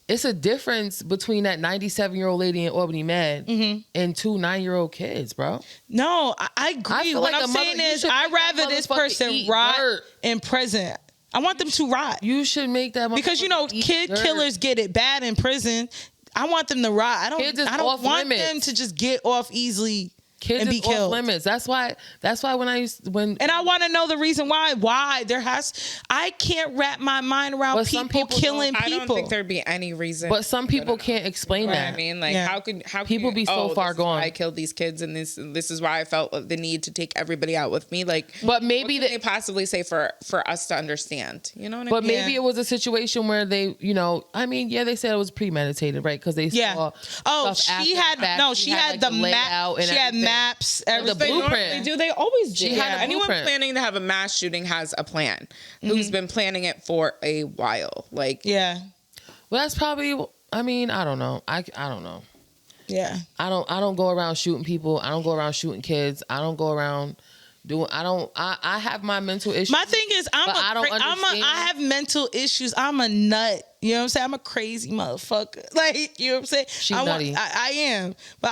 it's a difference between that 97-year-old lady in Albany Med and 2 9-year-old kids, bro. No, I agree. What I'm saying is, I'd rather this person rot in prison. I want them to rot. You should make that, because kid killers get it bad in prison. I want them to rot. I don't want them to just get off easily. Kids and be killed. Off limits. That's why when and I want to know the reason why. I can't wrap my mind around people killing people. I don't think there'd be any reason. But some people can't explain that. I mean, like, how could people be so far gone? I killed these kids, and this is why I felt the need to take everybody out with me. Like, but maybe they possibly say for us to understand. You know what I mean? But maybe it was a situation where they, they said it was premeditated, right? Because they saw. Oh, she had the map. She had maps, the blueprint. They always do. She had anyone planning to have a mass shooting has a plan. Who's been planning it for a while? Like, well, that's probably. I mean, I don't know. I don't know. Yeah, I don't go around shooting people. I don't go around shooting kids. I don't go around doing. I have my mental issues. My thing is, I have mental issues. I'm a nut. You know what I'm saying? I'm a crazy motherfucker. Like, you know what I'm saying? She's nutty. I am, but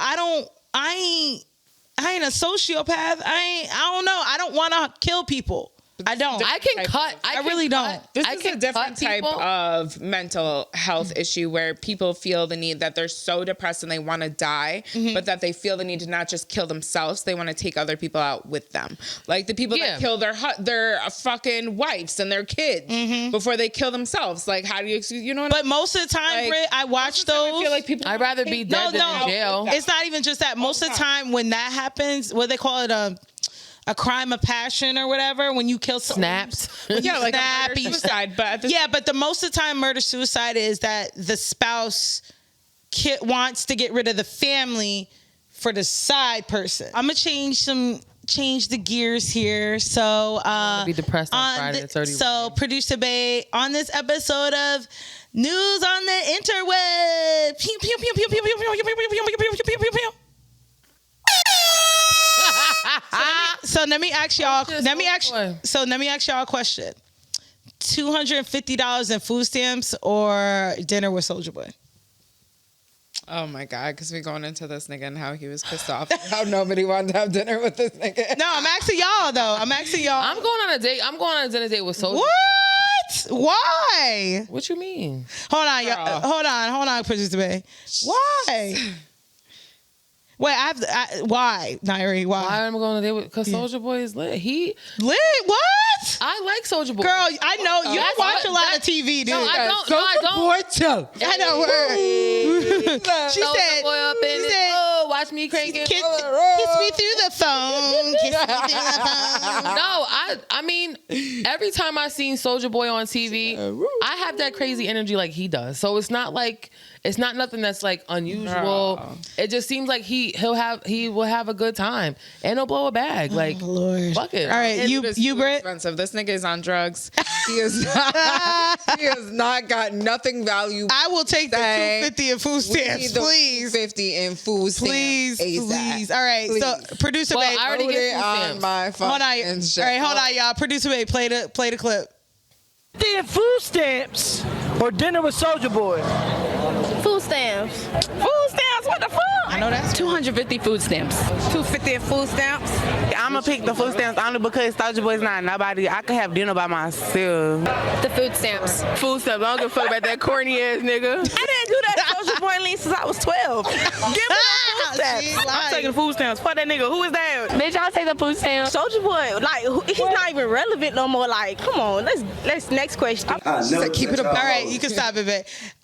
I ain't a sociopath. I don't know. I don't want to kill people. I don't. I can cut. I really don't. This is a different type of mental health issue where people feel the need that they're so depressed and they want to die, but that they feel the need to not just kill themselves, they want to take other people out with them. Like the people that kill their fucking wives and their kids before they kill themselves. Like, how do you know what But most of the time, Britt, I watch those. I feel like people. I'd rather be dead than in jail. It's not even just that. Most of the time when that happens, what they call it, a crime of passion or whatever, when you kill someone. Snaps. Like a murder-suicide. But the most of the time murder-suicide is that the spouse wants to get rid of the family for the side person. I'm going to change change the gears here. So be depressed on Friday. It's already so Producer Bay on this episode of News on the Interweb. Pew, pew, pew, pew, pew, pew, pew, pew, pew, pew, pew, pew, pew, pew, pew. So let me ask y'all. Let me ask y'all a question. $250 in food stamps or dinner with Souljah Boy? Oh my God, because we're going into this nigga and how he was pissed off how nobody wanted to have dinner with this nigga. No, I'm asking y'all though. I'm asking y'all. I'm going on a date. I'm going on a dinner date with Souljah. What? Why? What you mean? Hold on, y'all. Hold on, Producer Bay. Why? Wait, why, Nairi? Why? Why am I going on a date with? Because Souljah Boy is lit. He lit. What? I like Souljah Boy. Girl, I know you That's watch what- a lot of TV, dude. No, I don't. No, I don't. I know her. She Soulja said, Boy up in it. Oh, watch me cranking. kiss me through the phone. Kiss me through the phone. No, I mean, every time I seen Souljah Boy on TV, I have that crazy energy like he does. So it's not nothing that's like unusual. Girl. It just seems like he will have a good time and he'll blow a bag. Like, Lord. fuck it. All right, It you is you too Britt. expensive. This nigga is on drugs. He has not got nothing valuable. I will take the $250 in food stamps, please. $250 in food stamps. Please, ASAP. please. All right, so Producer Well, Bay. I already Put get it food on stamps. my Hold on, fucking shit. all right, hold on, y'all. Producer Bay, play the clip. Then food stamps or dinner with Souljah Boy? Food stamps. Food stamps? What the fuck? I know that's 250 food stamps. 250 in food stamps. I'm gonna pick the food stamps only because Souljah Boy's not nobody. I could have dinner by myself. The food stamps. Food stamps. I don't give a fuck about that corny ass nigga. I didn't do that Souljah Boy link since I was 12. Give me the food stamps. I'm taking food stamps. Fuck that nigga. Who is that? Bitch, I'll take the food stamps. Souljah Boy, like he's not even relevant no more. Like, come on, let's next question. Keep it up. all right. You can stop it, Bay.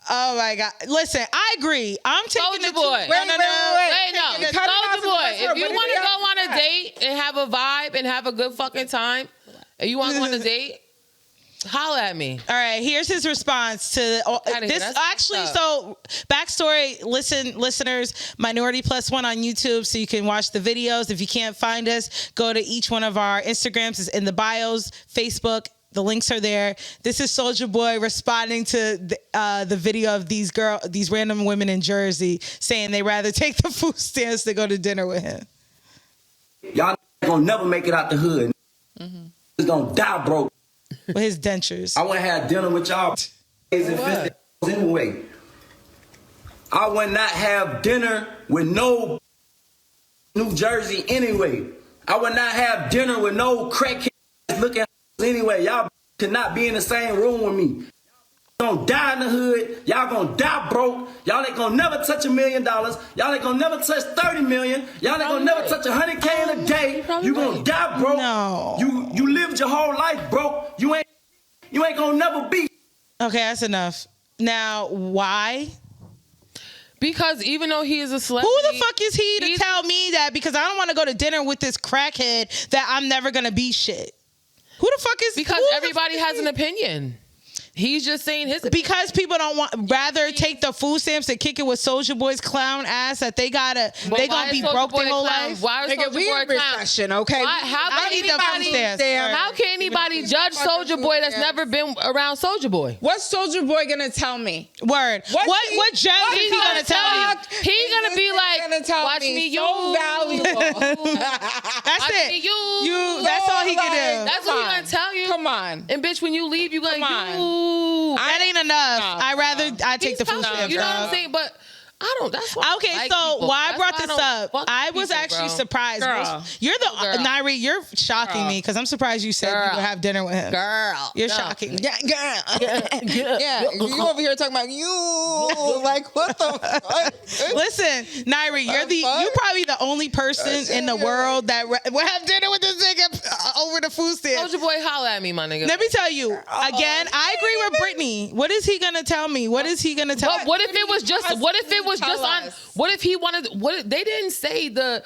Oh my God! Listen, I agree. I'm taking Soulja the Boy. No. Soulja Boy. If you want to go on a date and have a vibe and have a good fucking time, and you want to go on a date, holla at me. All right, here's his response to this. That's Actually, fucked so backstory, listeners, MinorityPlus1 on YouTube, so you can watch the videos. If you can't find us, go to each one of our Instagrams. It's in the bios, Facebook. The links are there. This is Souljah Boy responding to the video of these random women in Jersey saying they rather take the food stamps than go to dinner with him. Y'all gonna never make it out the hood. It's gonna die broke. With his dentures. I want to have dinner with y'all. Anyway, I would not have dinner with no New Jersey anyway. I would not have dinner with no crackhead looking anyway. Y'all cannot be in the same room with me. Y'all gonna die in the hood. Y'all gonna die broke. Y'all ain't gonna never touch $1 million. Y'all ain't gonna never touch 30 million. Y'all ain't gonna never touch 100K in a day. You gonna die broke. No. You lived your whole life broke. You ain't gonna never be. Okay, that's enough. Now, why? Because even though he is a celebrity, Who the fuck is he to tell me that? Because I don't want to go to dinner with this crackhead that I'm never gonna be shit. Who the fuck is? Because everybody has an opinion. He's just saying his opinion. Because people don't rather take the food stamps and kick it with Souljah Boy's clown ass that they gonna be broke their whole life. Why is Nigga, Souljah we Boy a in clown? recession, okay? I need the food stamps. How can anybody judge Souljah Boy that's never been around Souljah Boy? What's Souljah Boy gonna tell me? Word. What gem is he gonna tell you? He's gonna be like, watch me, you. So valuable. That's it. You. That's all he can do. That's what he's gonna tell you. Come on. And bitch, when you leave, you gonna That ain't enough. I take the food stamps. You know what I'm saying? But I don't. That's why. Okay, I like so people. why I That's brought why this don't up, fuck I was people, actually bro. surprised. Girl. You're the Girl. Nairi. You're shocking me because I'm surprised you said you would have dinner with him. Girl. You're shocking me. Yeah, girl. Yeah, you over here talking about you. Like, what the fuck? Listen, Nairi, you're probably the only person in the world that will have dinner with this nigga over the food stamps. Soldier Boy, holla at me, my nigga. Let me tell you again. I agree with Brittany. What is he gonna tell me? What is he gonna tell me? But what if it was just? What if it was just on? What if he wanted? What they didn't say the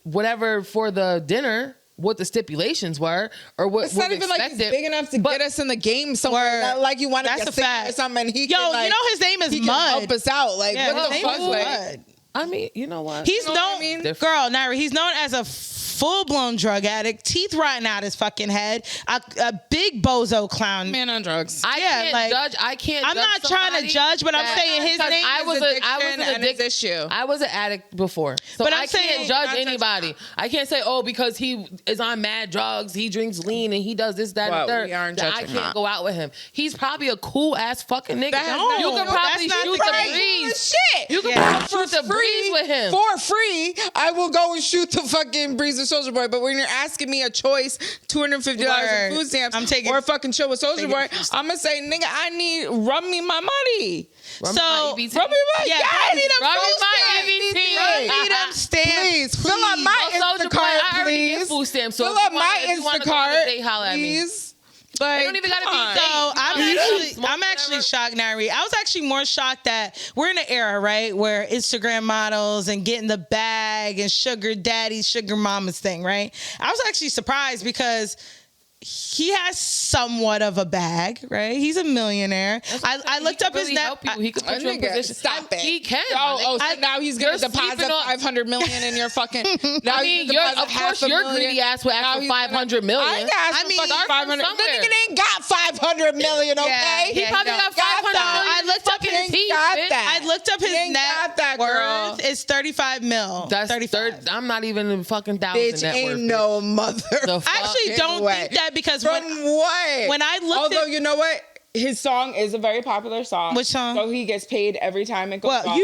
whatever for the dinner. What the stipulations were, or what It's not even like he's big enough to get us in the game somewhere. Not like you want to That's get a fact. or something. And he Yo, can, like, you know his name is he Mud. can help us out. Like, Yeah, what the his name fuck? is Like, Mud. I mean, you know what? He's You know known, what I mean? girl, Naira, he's known as a full-blown drug addict, teeth rotting out his fucking head, a big bozo clown. Man on drugs. I can't judge. I can't. I'm judge not trying to judge, but I'm saying his name I was is addiction an addict issue. I was an addict before, so But I I'm saying- can't judge not judge anybody. I can't say, oh, because he is on mad drugs, he drinks lean, and he does this, that, Well, and third. we aren't that I judging can't that. go out with him. He's probably a cool ass fucking nigga. No, You can probably that's not shoot the the case. breeze. Shit. You can probably shoot the breeze with him. For free, I will go and shoot the fucking breeze with Souljah Boy. But when you're asking me a choice, $250 Word. in food stamps, I'm taking- or fucking chill with Souljah taking Boy, food stamps. I'm gonna say, nigga, I need run me my money. Run So, me my EBT. Run me my Yeah, I need a run me food my stamp. EBT. I need them stamps. Please fill up my Oh, Soulja Boy, I Instacart, already get please. food stamps, so fill if you up wanna- my if you wanna go on a Instacart, date, holla at me. please. Like, They don't even gotta come be on. dates. So Smoke I'm actually whatever. shocked, Nairi. I was actually more shocked that we're in an era, right, where Instagram models and getting the bag and sugar daddies, sugar mamas thing, right? I was actually surprised because he has somewhat of a bag, right? He's a millionaire. I looked up his really net. help you. He could put you in Nigga, position. stop it. He can. Oh, my nigga. so now he's gonna You're deposit sleeping on- $500 million in your fucking. Now I mean, he's you're, deposit of course, your $500,000. greedy ass would Now ask for he's gonna- $500 million. I ain't asked I for mean, fucking start from 500. The somewhere. nigga ain't got $500 million, okay? He probably got 500 that. million. I looked up fucking his- teeth, got bitch. that. I looked up his He ain't net got that, girl. worth. It's 35 mil. That's 35. I'm not even in fucking thousand Bitch net worth. ain't no mother. The I actually don't way. think that because From what? when I looked Although, at- you know what? His song is a very popular song. Which song? So he gets paid every time it goes off.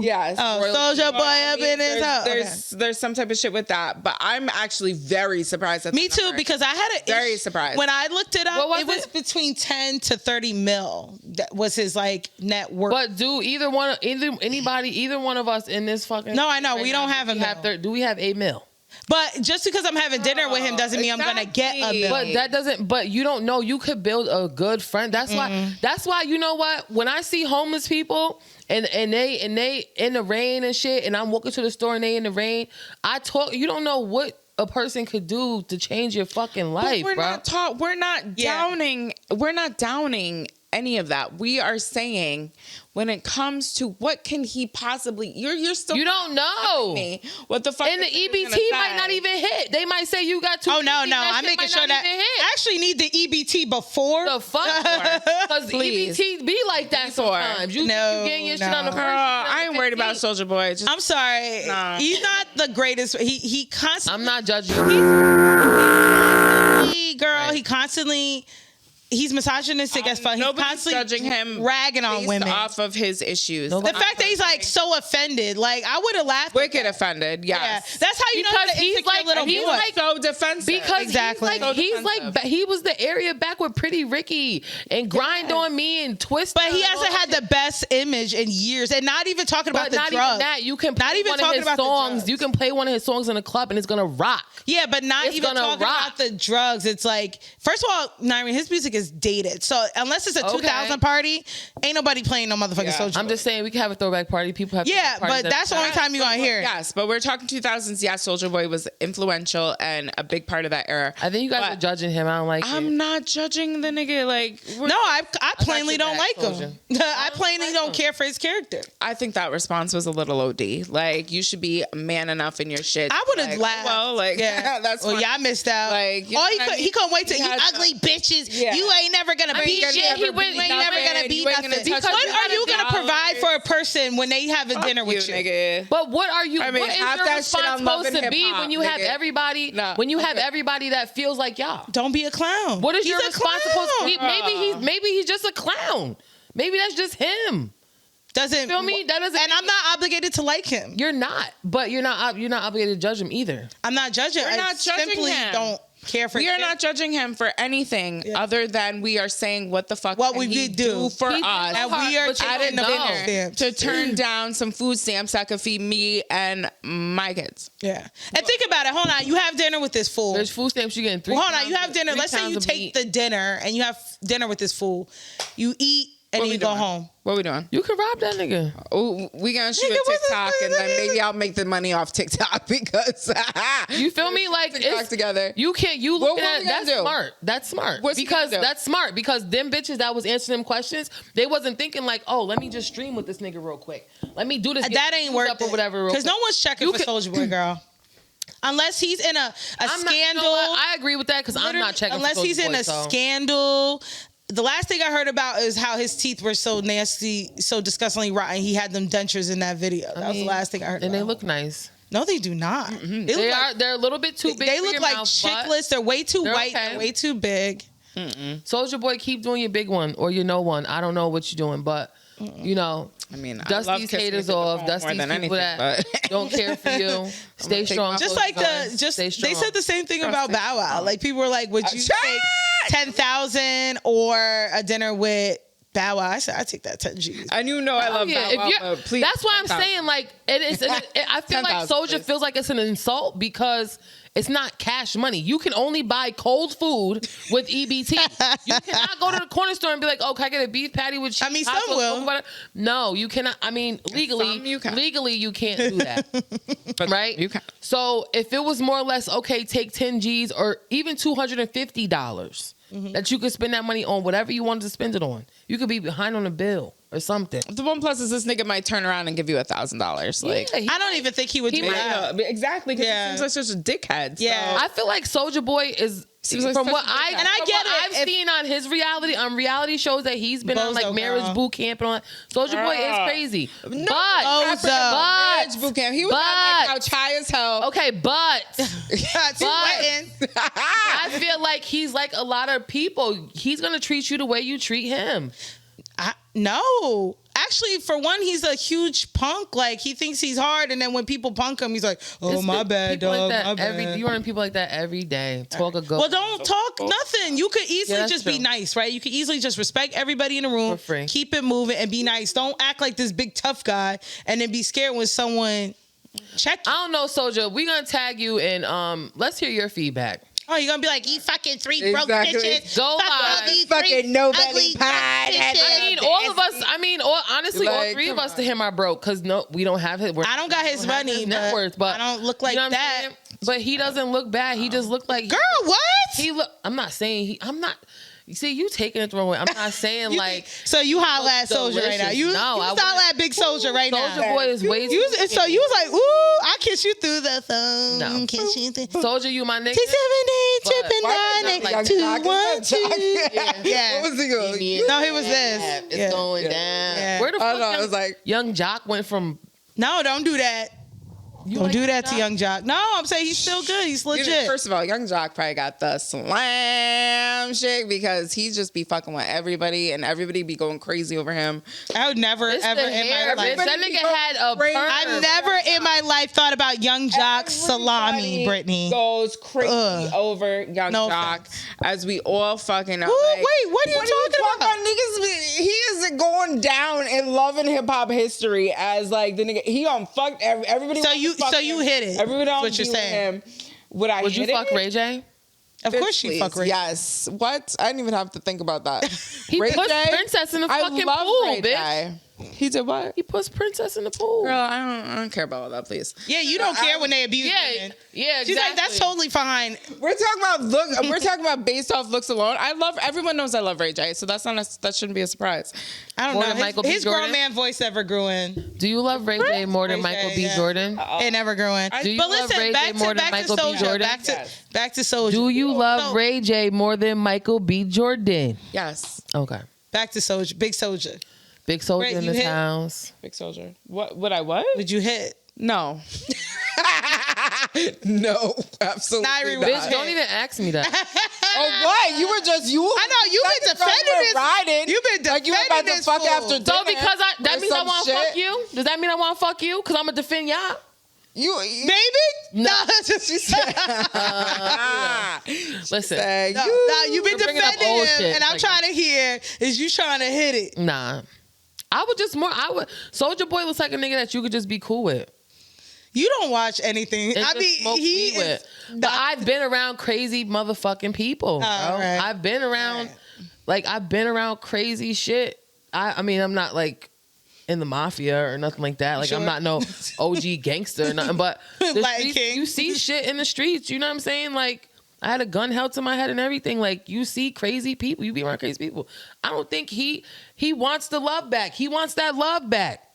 Yes. Oh, royalty. Soulja Boy You know what I up mean? in his There's- house. There's some type of shit with that. But I'm actually very surprised at Me the too, number. because I had a Very surprised. when I looked it up. What was it was it? between 10 to 30 mil. That was his like net worth. But do either one of us in this fucking No, I know, we don't have a mil. do we have $8 million? But just because I'm having dinner with him doesn't mean I'm gonna get a exactly. mil. But that doesn't. But you don't know. You could build a good friend. That's why. That's why. You know what? When I see homeless people and they in the rain and shit, and I'm walking to the store and they in the rain, I talk. You don't know what a person could do to change your fucking life, But we're not Yeah. downing. We're not downing any of that. We are saying when it comes to what can he possibly? You're still. You don't know. Me. What the fuck? And the is he EBT gonna might say? not even hit. They might say you got 2. Oh no, I'm making sure that I actually need the EBT before. The fuck, because Please. EBT be like that sometimes. You getting your shit on the Girl, first. I ain't worried about Souljah Boy. Just, I'm sorry, Nah. he's not the greatest. He constantly. I'm not judging. He constantly. He's misogynistic as fuck. He's nobody's constantly judging him ragging on based women. off of his issues. The fact that he's like so offended, like I would have laughed. Wicked offended, yes. Yeah, that's how you know Because the he's insecure like- little he's boy. like- So defensive. Because Exactly. he was the area back with Pretty Ricky and Grind on Me and Twist. But he hasn't had the best image in years, and not even talking about But the not drugs. even that. You can play Not even one of talking his about the songs. drugs. You can play one of his songs in a club and it's gonna rock. Yeah, but not It's even gonna talking rock. about the drugs. It's like, first of all, Nairi, his music is dated. So unless it's a Okay. 2000 party, ain't nobody playing no motherfucking Soulja I'm Boy. just saying we can have a throwback party. People have Yeah, throwback parties but that's the only time you're gonna hear it. Yes, but we're talking 2000s. Yes, Soulja Boy was influential and a big part of that era. I think you guys are judging him. I don't like it. I'm not judging the nigga. Like, No, I plainly your don't back, like him. I plainly don't care for his character. I think that response was a little OD. Like, you should be man enough in your shit. I would have like, laughed. Well, like, yeah, that's well, fine. y'all missed out. Like, you oh, know he what I he mean? couldn't wait till He you had to- ugly bitches. Yeah. You ain't never gonna be mean, shit. never You ain't be never nothing. gonna be You ain't nothing. gonna touch What me are you with gonna $100. provide for a person when they have a dinner with you? Nigga. But what are you? I mean, what is half your that shit response on Love supposed and to be Hip-Hop, when you have nigga. everybody? No. When you have everybody that feels like y'all. Don't be a clown. What is He's your a response supposed to be? clown. Maybe he's just a clown. Maybe that's just him. Doesn't Feel me? That doesn't. And I'm not obligated to like him. You're not. But you're not obligated to judge him either. I'm not judging. We're I not judging simply him. don't care for. We are him. not judging him for anything other than we are saying what the fuck What can we he do. for He did us. And hard, we are but you taking don't the know. dinner To turn down some food stamps that could feed me and my kids. Yeah. And think about it. Hold on. You have dinner with this fool. There's food stamps you getting 3 Well, hold on. pounds You have dinner. of- Let's say 3 you pounds of take meat. the dinner and you have dinner with this fool. You eat and you go home. What we doing? You can rob that nigga. Oh, we gonna shoot a TikTok and then maybe I'll make the money off TikTok because you feel me? Like TikTok together. You can't. You looking what at we gonna that's do? smart. That's smart. What's he because gonna do? that's smart because them bitches that was answering them questions, they wasn't thinking like, oh, let me just stream with this nigga real quick. Let me do this. That ain't worth or whatever. Because no one's checking for Souljah Boy, girl. Unless he's in a scandal. You know what? I agree with that because I'm not checking. Unless for he's Soulja in Boy, a so. scandal. The last thing I heard about is how his teeth were so nasty, so disgustingly rotten. He had them dentures in that video. That was the last thing I heard. And about. they look nice. No, they do not. Mm-hmm. They look like, they're a little bit too big. They for look your like mouth, chiclets. They're way too they're white. okay. They're way too big. Soulja Boy, keep doing your big one or your no one. I don't know what you're doing, but you know, I mean, dust these haters off. Dust these people that don't care for you. Stay strong. Just like they said the same thing about Bow Wow. Like people were like, "Would you take 10,000 or a dinner with Bow Wow?" I said, "I take that 10 G's." And you know I love Bow Wow, but please. That's why I'm saying like it is. I feel like 10,000, Soulja feels like it's an insult because it's not cash money. You can only buy cold food with EBT. You cannot go to the corner store and be like, "Oh, can I get a beef patty with cheese?" I mean, some will. No, you cannot. I mean, legally you can't do that. But right? You can. So if it was more or less okay, take 10 G's or even $250 that you could spend that money on whatever you wanted to spend it on. You could be behind on a bill or something. The one plus is this nigga might turn around and give you $1,000. Like I don't even think he would do that. Exactly. Because he seems like such a dickhead. Yeah. I feel like Soulja Boy is like from what such a dickhead. And I get it. I've seen on his reality shows that he's been on like Bozo Marriage girl. Boot Camp and all that. Soulja Boy is crazy. No, but Marriage Boot Camp. He was on that couch high as hell. Okay, but sweating. I feel like he's like a lot of people. He's gonna treat you the way you treat him. No. Actually, for one, he's a huge punk. Like, he thinks he's hard, and then when people punk him, he's like, "Oh, my bad, People dog, like my that bad." you run into people like that every day. Talk a go. Well, don't talk nothing. You could easily that's just be true. nice, right? You could easily just respect everybody in the room, For free. keep it moving, and be nice. Don't act like this big tough guy, and then be scared when someone check you. I don't know, Soulja. We gonna tag you and let's hear your feedback. Oh, you're gonna be like, "You fucking three broke Exactly. bitches. Go Fuck all live. these Fucking three nobody ugly pie. bitches." I mean, all of us. I mean, honestly, all Like, three of come us to him are broke because no, we don't have his. I don't got his money, net but worth, but I don't look like you know what I'm that. saying? But he doesn't look bad. He just look like Girl, what? He look. I'm not saying he. I'm not. You see, you taking it the wrong way. I'm not saying like. So you holla at Soulja right now. delicious. You No, I holla wouldn't. at Big Soulja right now. Soulja Boy is way. So you was like, "Ooh, I kiss you through the phone. No. Kiss you through." Soulja, you my nigga. T7 But tripping why 9 is that 8 like 2 Jack? 1 Is 2. that Jack? Yeah. What was he going? No, he was this. It's Yeah. going down. Yeah. Where the fuck? know, I was like- Young Jock went from. No, don't do that. Don't like do that Jock? to Young Jock. No, I'm saying he's still good. He's legit. First of all, Young Jock probably got the slam shit because he just be fucking with everybody and everybody be going crazy over him. I would never, It's ever the in hair, my bitch. life. That nigga had a perm. I've never in my life thought about Young Jock's salami, Brittany. Goes crazy over Young No Jock offense. as we all fucking know. Who? Like, Wait, what are you talking about? Niggas, he isn't going down in love and hip hop history as like the nigga. He on fuck everybody. So wants you- to fuck so him. you hit it. Everybody That's on what you're saying. him. Would I? Would you hit fuck it? Ray J? Of course you Please, fuck Ray. Yes. What? I didn't even have to think about that. He Ray puts J? Princess in the I fucking love pool, Ray bitch. J. He did what? He puts Princess in the pool. Girl, I don't care about all that, please. Yeah, you don't care when they abuse women. Yeah, She's like, that's totally fine. We're talking about look. We're talking about based off looks alone. I love. Everyone knows I love Ray J, so that's not. That shouldn't be a surprise. I don't More know. than Michael B. His grown Jordan? man voice never grew in. Do you love Ray J more than Ray Michael J, B. yeah. Jordan? It never grew in. Do you But love listen, Ray J back more to than Michael B. Soulja. Jordan? Back to Soulja. Do you love Ray J more than Michael B. Jordan? Yes. Okay. Back to Soulja. Big Soulja. Big Soulja Ray, in you this hit? house. Big Soldier. What? Would I what? Would you hit? No. No, absolutely Nairi, not. Bitch, don't even ask me that. Oh, what? You were just you. I know you've been defending this. Riding. You've been like you were about defending to this fuck fool. after dinner. So because that or means I some want to shit. fuck you? Does that mean I want to fuck you? Because I'm going to defend y'all? You Baby? No. She said. Listen. No, you've been You're bringing up defending old him, shit, and I'm like- trying to hear is you trying to hit it. Nah. Soulja Boy looks like a nigga that you could just be cool with. You don't watch anything. And I just mean, smoke he weed is. with. But I've been around crazy motherfucking people. Bro. right. I've been around, like, I've been around crazy shit. I mean, I'm not like in the mafia or nothing like that. Like I'm not no OG gangster or nothing. But you see shit in the streets. You know what I'm saying? Like I had a gun held to my head and everything. Like you see crazy people. You be around crazy people. I don't think he wants the love back. He wants that love back.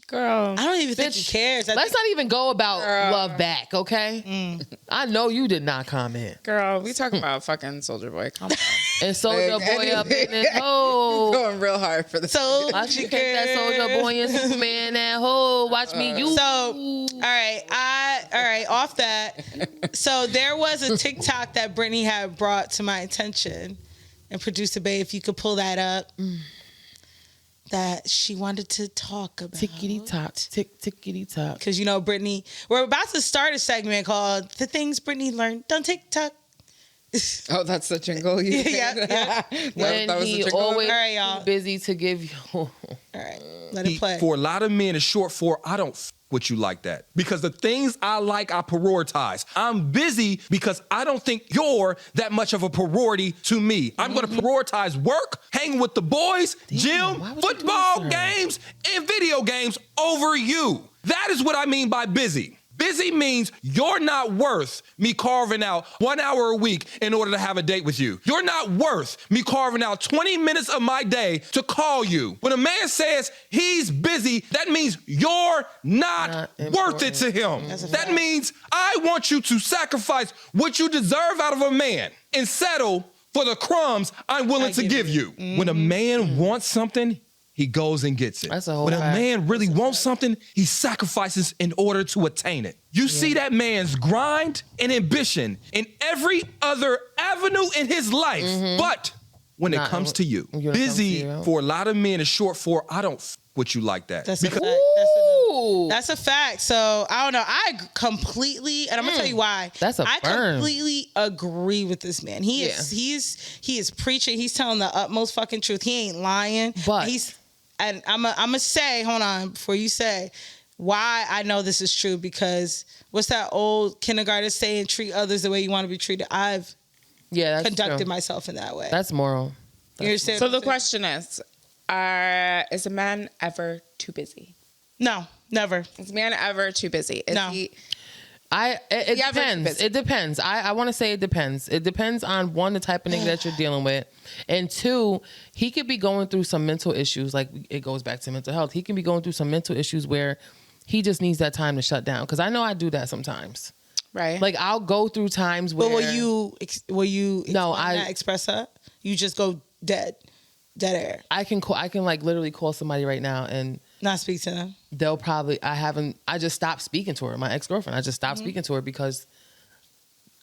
Girl, I don't even think he cares. Let's not even go about love back, okay? I know you did not comment. Girl, we talking about fucking Souljah Boy. Come on. And Souljah Boy up in his hole. Going real hard for the Watch me catch that Souljah Boy and Superman that hole. Watch me you. So, all right, off that. So there was a TikTok that Brittany had brought to my attention, and Producer Bae, if you could pull that up. That she wanted to talk about. Tickety talk. Because, you know, Brittany, we're about to start a segment called The Things Brittany Learned on TikTok. Oh, that's the jingle? Yeah. When he always busy to give you. All right, let it play. For a lot of men, it's short for, I don't with you like that. Because the things I like, I prioritize. I'm busy because I don't think you're that much of a priority to me. I'm going to prioritize work, hanging with the boys, gym, football games, and video games over you. That is what I mean by busy. Busy means you're not worth me carving out 1 hour a week in order to have a date with you. You're not worth me carving out 20 minutes of my day to call you. When a man says he's busy, that means you're not worth it to him. That means I want you to sacrifice what you deserve out of a man and settle for the crumbs I'm willing to give you. When a man wants something, he goes and gets it. When a man really wants something, he sacrifices in order to attain it. You see that man's grind and ambition in every other avenue in his life. But when it comes to you, busy for a lot of men is short for, I don't with you like that. That's a fact. That's a fact. So I don't know. I completely, and I'm gonna tell you why. I completely agree with this man. He is preaching. He's telling the utmost fucking truth. He ain't lying. But and I'm gonna say, hold on, before you say why I know this is true, because what's that old kindergarten saying? Treat others the way you want to be treated. I've conducted myself in that way. That's moral. You understand? So the question is a man ever too busy? No, never. Is a man ever too busy? It depends. It depends. I want to say it depends. It depends on, one, the type of nigga that you're dealing with, and two, he could be going through some mental issues. Like, it goes back to mental health. He can be going through some mental issues where he just needs that time to shut down. Because I know I do that sometimes. Like I'll go through times where. But will you express that? You just go dead air. I can like literally call somebody right now and not speak to them. They'll probably, I just stopped speaking to her, my ex-girlfriend. I just stopped speaking to her because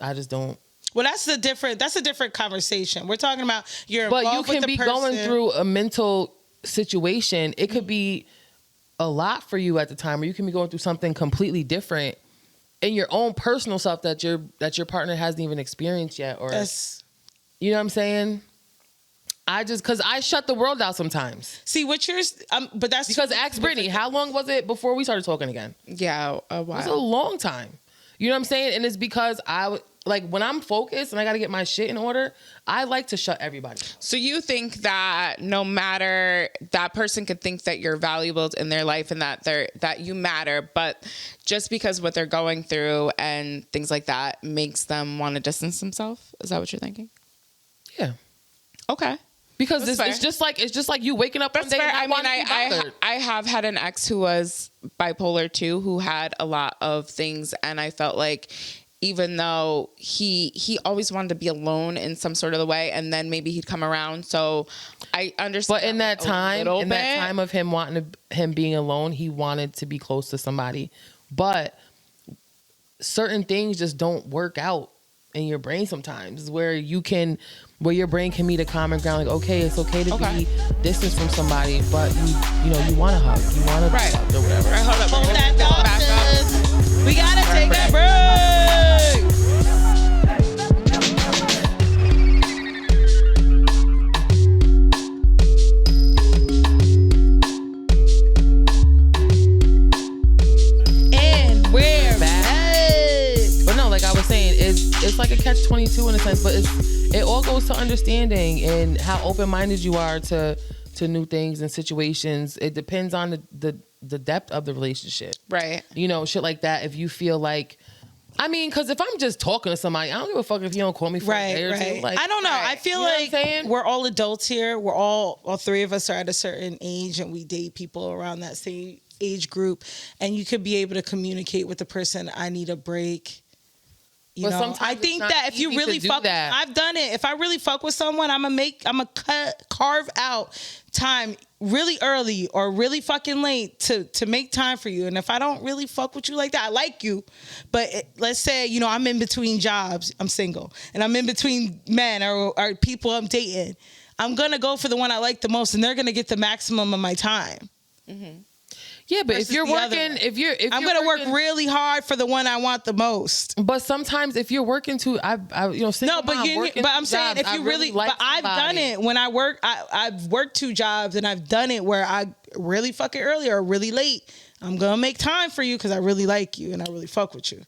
I just don't. Well, that's a different conversation. We're talking about but you can be going through a mental situation. It could be a lot for you at the time, or you can be going through something completely different in your own personal stuff that your partner hasn't even experienced yet, or you know what I'm saying? Because I shut the world out sometimes. See, what yours, but that's because ask Brittany, how long was it before we started talking again? Yeah, a while. It was a long time. You know what I'm saying? And it's because when I'm focused and I got to get my shit in order, I like to shut everybody out. So you think that no matter, that person could think that you're valuable in their life and that you matter, but just because what they're going through and things like that makes them want to distance themselves? Is that what you're thinking? Yeah. Okay. Because it's just like you waking up one day. I have had an ex who was bipolar too, who had a lot of things, and I felt like even though he always wanted to be alone in some sort of the way, and then maybe he'd come around. So I understand. But in that time of him being alone, he wanted to be close to somebody. But certain things just don't work out in your brain sometimes, where your brain can meet a common ground. Like, okay, it's okay to be distant from somebody, but you want to hug, you want to or whatever. Right, hold up. Hold that thought, sis. We gotta take a break. And we're back. But no, like I was saying, it's like a catch-22 in a sense, but it all goes to understanding and how open-minded you are to to new things and situations. It depends on the depth of the relationship. Right. You know, shit like that. If you feel like, I mean, because if I'm just talking to somebody, I don't give a fuck if you don't call me for a day or two. Like, I don't know. I feel like we're all adults here. We're all three of us are at a certain age, and we date people around that same age group. And you could be able to communicate with the person, I need a break. You know, I think that if you really fuck, I've done it. If I really fuck with someone, I'm gonna carve out time really early or really fucking late to make time for you. And if I don't really fuck with you like that, I like you, but let's say, you know, I'm in between jobs, I'm single, and I'm in between men or people I'm dating, I'm gonna go for the one I like the most, and they're gonna get the maximum of my time. Mm-hmm. Yeah, but if you're working, I'm gonna work really hard for the one I want the most. But sometimes if you're working too, single but mom, I'm saying if you really but I've done it when I work. I've worked 2 jobs, and I've done it where I really fuck it early or really late. I'm gonna make time for you because I really like you and I really fuck with you.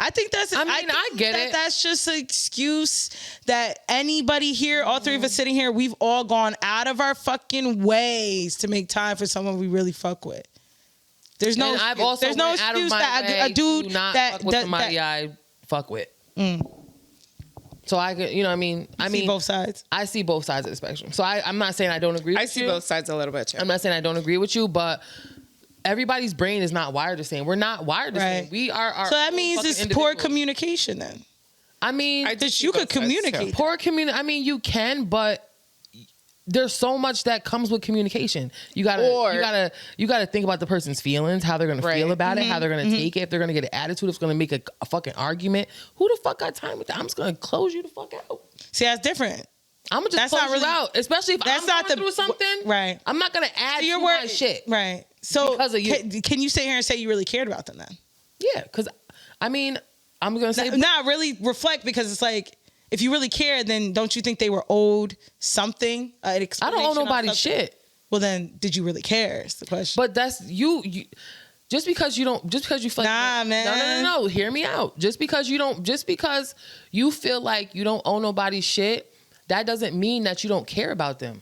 I think that's. I get it. That's just an excuse that anybody here, all three of us sitting here, we've all gone out of our fucking ways to make time for someone we really fuck with. There's no. And I've also there's no went out of excuse my that way a dude to not that fuck with somebody I fuck with. So I could, you know what I mean? I mean both sides. I see both sides of the spectrum. So I'm not saying I don't agree with you. I see both sides a little bit too. I'm not saying I don't agree with you, but everybody's brain is not wired the same. We're not wired the same. We are. So that means it's poor communication then. I mean, you could communicate. Poor I mean, you can, but there's so much that comes with communication. You gotta think about the person's feelings, how they're gonna feel about it, how they're gonna take it. If they're gonna get an attitude, if they're gonna make a fucking argument. Who the fuck got time with that? I'm just gonna close you the fuck out. See, that's different. I'm gonna just close you out, especially if I'm going through something. Right. I'm not gonna add to my shit. Right. So because of you. Can you sit here and say you really cared about them then? Yeah, because I mean, I'm gonna say not really reflect, because it's like, if you really cared, then don't you think they were owed something? I don't owe nobody shit. Well, then, did you really care? Is the question. But that's you. Just because you feel like, man. No. Hear me out. Just because you feel like you don't owe nobody shit, that doesn't mean that you don't care about them.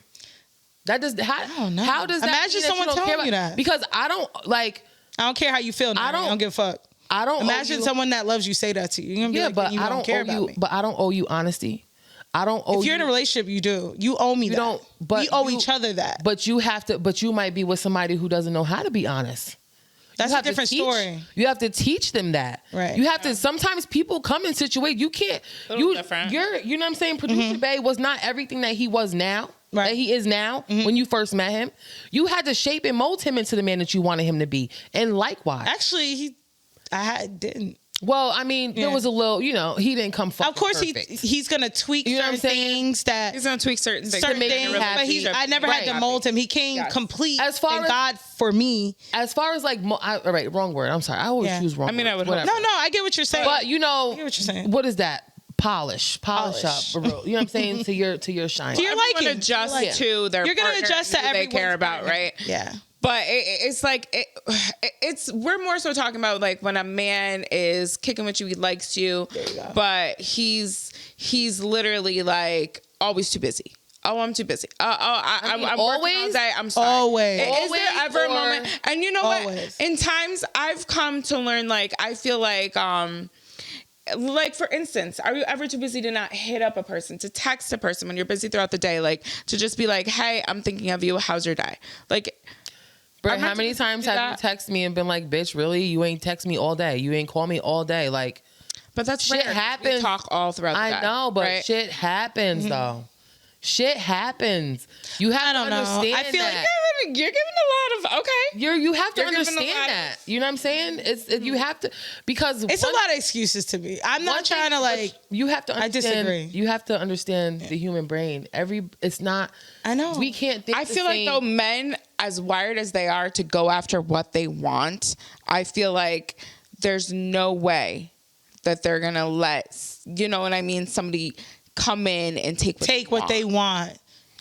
That does. How does that? Imagine someone telling you that. Because I don't care how you feel. I don't give a fuck. I don't imagine someone that loves you say that to you. You're gonna be but you I don't care owe about you. me. But I don't owe you honesty. I don't owe you. If you're in a relationship, you do. You owe me that. But we owe each other that. But you have to. But you might be with somebody who doesn't know how to be honest. That's a different story. You have to teach them that. Right. You have to. Sometimes people come in situations you can't. You know what I'm saying? Producer Bay was not everything that he was now. Right. That he is now. When you first met him, you had to shape and mold him into the man that you wanted him to be. And likewise, actually, didn't. Well, I mean, there was a little, he didn't come fucking Of course, perfect. he's gonna tweak certain things that he's gonna tweak certain things. But I never had to mold him. He came complete. As far as God for me. As far as like, all right, wrong word. I'm sorry. I always choose wrong. I mean, word. I would. No, I get what you're saying. But I get what you're saying. What is that? Polish up, you know what I'm saying, to your shine. So you're liking adjust to their. You're gonna adjust to everything they care about, right? Yeah. But it's like we're more so talking about like when a man is kicking with you, he likes you, but he's literally like always too busy. Oh, I'm too busy. I'm working all day. I'm sorry. Always. Is there ever a moment? And you know what? In times I've come to learn, like I feel like for instance, are you ever too busy to not hit up a person, to text a person when you're busy throughout the day, like to just be like, hey, I'm thinking of you. How's your day? Like. Bro, how many times have you texted me and been like, bitch, really? You ain't text me all day. You ain't call me all day. Like, but that's shit rare. happens. We talk all throughout the day. I know, but right? shit happens though. Shit happens. You have to understand I feel that. like you're giving a lot of You have to understand that. You know what I'm saying? You have to, because it's a lot of excuses to me. I'm not trying to like. You have to understand. I disagree. You have to understand the human brain. It's not. I know. We can't think. I feel like though men, as wired as they are to go after what they want, I feel like there's no way that they're gonna let, you know what I mean, somebody come in and take what they want.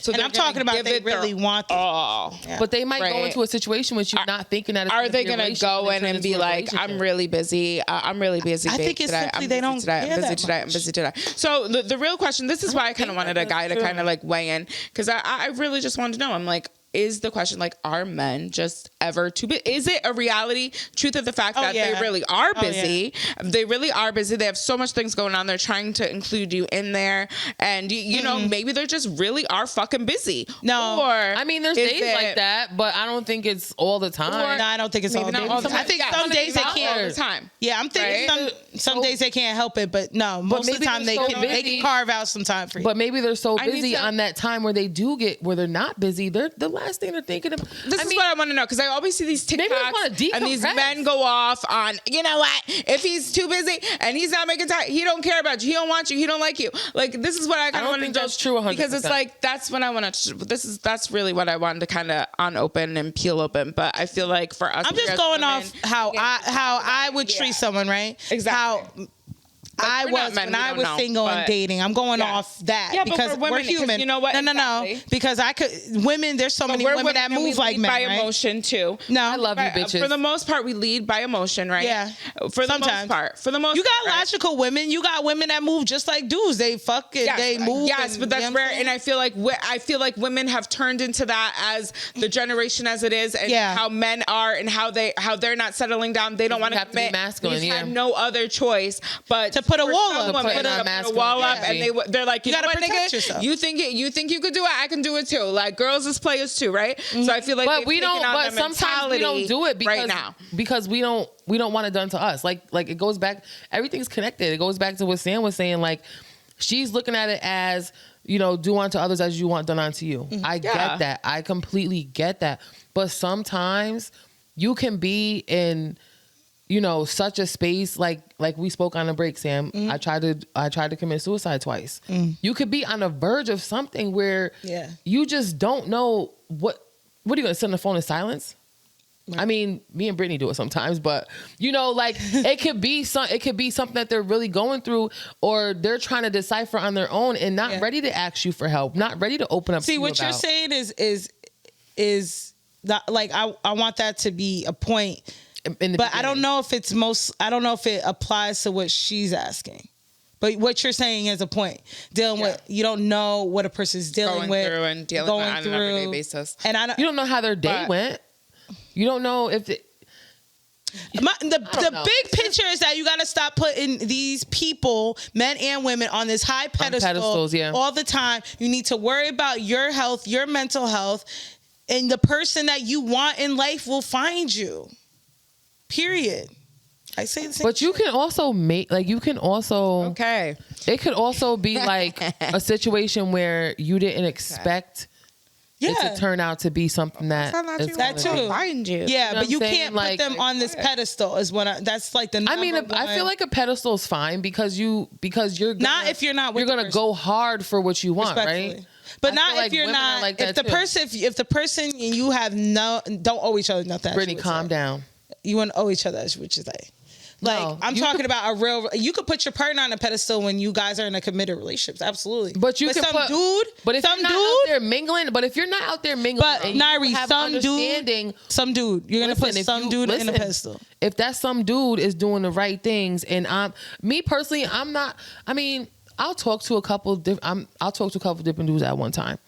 So and I'm talking about they really want them. Yeah. But they might go Right. into a situation with you not thinking that it's Are they going gonna to go in and be like, I'm really busy. I'm really busy. I babe, think it's today. simply I'm they busy don't today. care I'm busy that today. I'm busy today. So the real question, this is why I kind of wanted a guy to kind of like weigh in, because I really just wanted to know. I'm like, is the question like, are men just ever too busy? Is it a reality truth of the fact that they really are busy? They really are busy. They have so much things going on. They're trying to include you in there, and you know, maybe they just really are fucking busy. No, or I mean, there's days like that, but I don't think it's all the time. No, I don't think it's all the time. I think some days they can't. All the time. Yeah, I'm thinking some days they can't help it, but no, most of the time they can carve out some time for you. But maybe they're so busy on that time where they're not busy. They're the last thing they're thinking of. This is what I want to know, because I always see these TikToks and these men go off on, you know what, if he's too busy and he's not making time, he don't care about you, he don't want you, he don't like you. Like, this is what I kind of want to know. That's true 100%. Because it's like, that's what I want to, that's really what I wanted to kind of unopen and peel open. But I feel like for us, I'm just going off how I would treat someone, right? Exactly. I was when I was single and dating. I'm going off that because we're human. You know what? No. Because women. There's so many women that move like men, by right? emotion too. No, I love you, bitches. For the most part, we lead by emotion, right? Yeah. For the most part. You got logical women. You got women that move just like dudes. They fuck it. Yes, they move. Yes, but that's rare. And I feel like women have turned into that as the generation as it is, and how men are and how they're not settling down. They don't want to have to be masculine. They have no other choice but to put a wall up. Put a wall up, and they're like, you gotta know what, protect nigga? yourself. You think you could do it? I can do it too. Like, girls is players too, right? So I feel like, but we don't. But sometimes we don't do it because we don't want it done to us. Like it goes back. Everything's connected. It goes back to what Sam was saying. Like, she's looking at it as, you know, do unto others as you want done unto you. I get that. I completely get that. But sometimes you can be in, you know, such a space like we spoke on the break, Sam. I tried to commit suicide twice. You could be on the verge of something where you just don't know what are you gonna sit on the phone in silence? Right. I mean, me and Brittany do it sometimes, but you know, like it could be something that they're really going through, or they're trying to decipher on their own and not ready to ask you for help, not ready to open up. See, what you're saying is that, like, I want that to be a point. But I don't know if it applies to what she's asking. But what you're saying is a point. Dealing with, you don't know what a person's dealing with. Through and dealing with on an everyday basis. And you don't know how their day went. You don't know if the big picture is that you got to stop putting these people, men and women, on this high pedestals all the time. You need to worry about your health, your mental health, and the person that you want in life will find you. Period. I say the same. But you can also it could also be like a situation where you didn't expect it to turn out to be something that too. Find you. Yeah, You know but you what I'm can't saying? put them on this pedestal is what that's like the number one. I feel like a pedestal is fine because you're not if you're not with you're gonna go hard for what you want, right? But not if you're not like if the person you have don't owe each other nothing. Brittany, calm down. You wouldn't owe each other, that's what you say. Like, no, I'm talking about a real. You could put your partner on a pedestal when you guys are in a committed relationship, absolutely. But if you're not out there mingling, but Nairi, some dude, you're gonna put some dude in a pedestal. If that some dude is doing the right things, and me personally, I'm not. I mean, I'll talk to a couple different dudes at one time,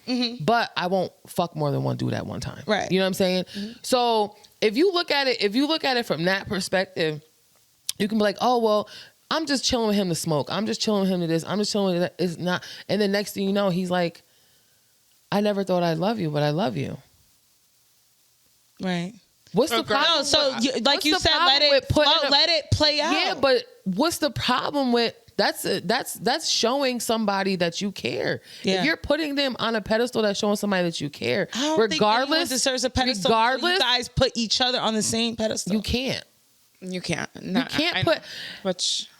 but I won't fuck more than one dude at one time. Right? You know what I'm saying? So if you look at it from that perspective, you can be like, oh, well, I'm just chilling with him to smoke. I'm just chilling with him to this. I'm just chilling with that. It's not. And then next thing you know, he's like, I never thought I'd love you, but I love you. Right. What's the problem? No, so like you said, let it play out. Yeah, but what's the problem with that's showing somebody that you care. Yeah. If you're putting them on a pedestal, that's showing somebody that you care. I don't think anyone deserves a pedestal. Regardless, you guys put each other on the same pedestal. You can't. You can't. No, you can't put.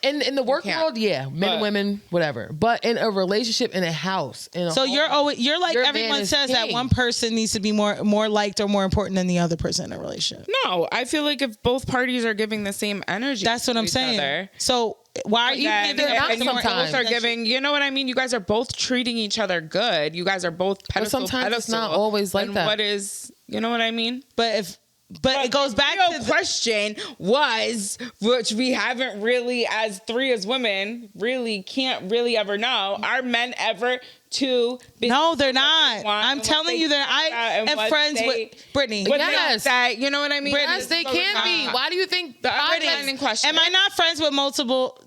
In the work world, men and women, whatever. But in a relationship, in a house, you're like everyone says that one person needs to be more liked or more important than the other person in a relationship. No, I feel like if both parties are giving the same energy, that's what I'm saying. So Why are you giving and you sometimes? both are giving, you know what I mean? You guys are both treating each other good. You guys are both pedestal. But sometimes it's pedestal. not always like and that. What is, you know what I mean? But it goes back to the question was, which we haven't really, as women, really can't really ever know. Are men ever too busy? No, they're not. I'm telling you that I am friends with Brittany. Yes. You know what I mean? Yes, they can be. Why do you think the underlying question? Am I not friends with multiple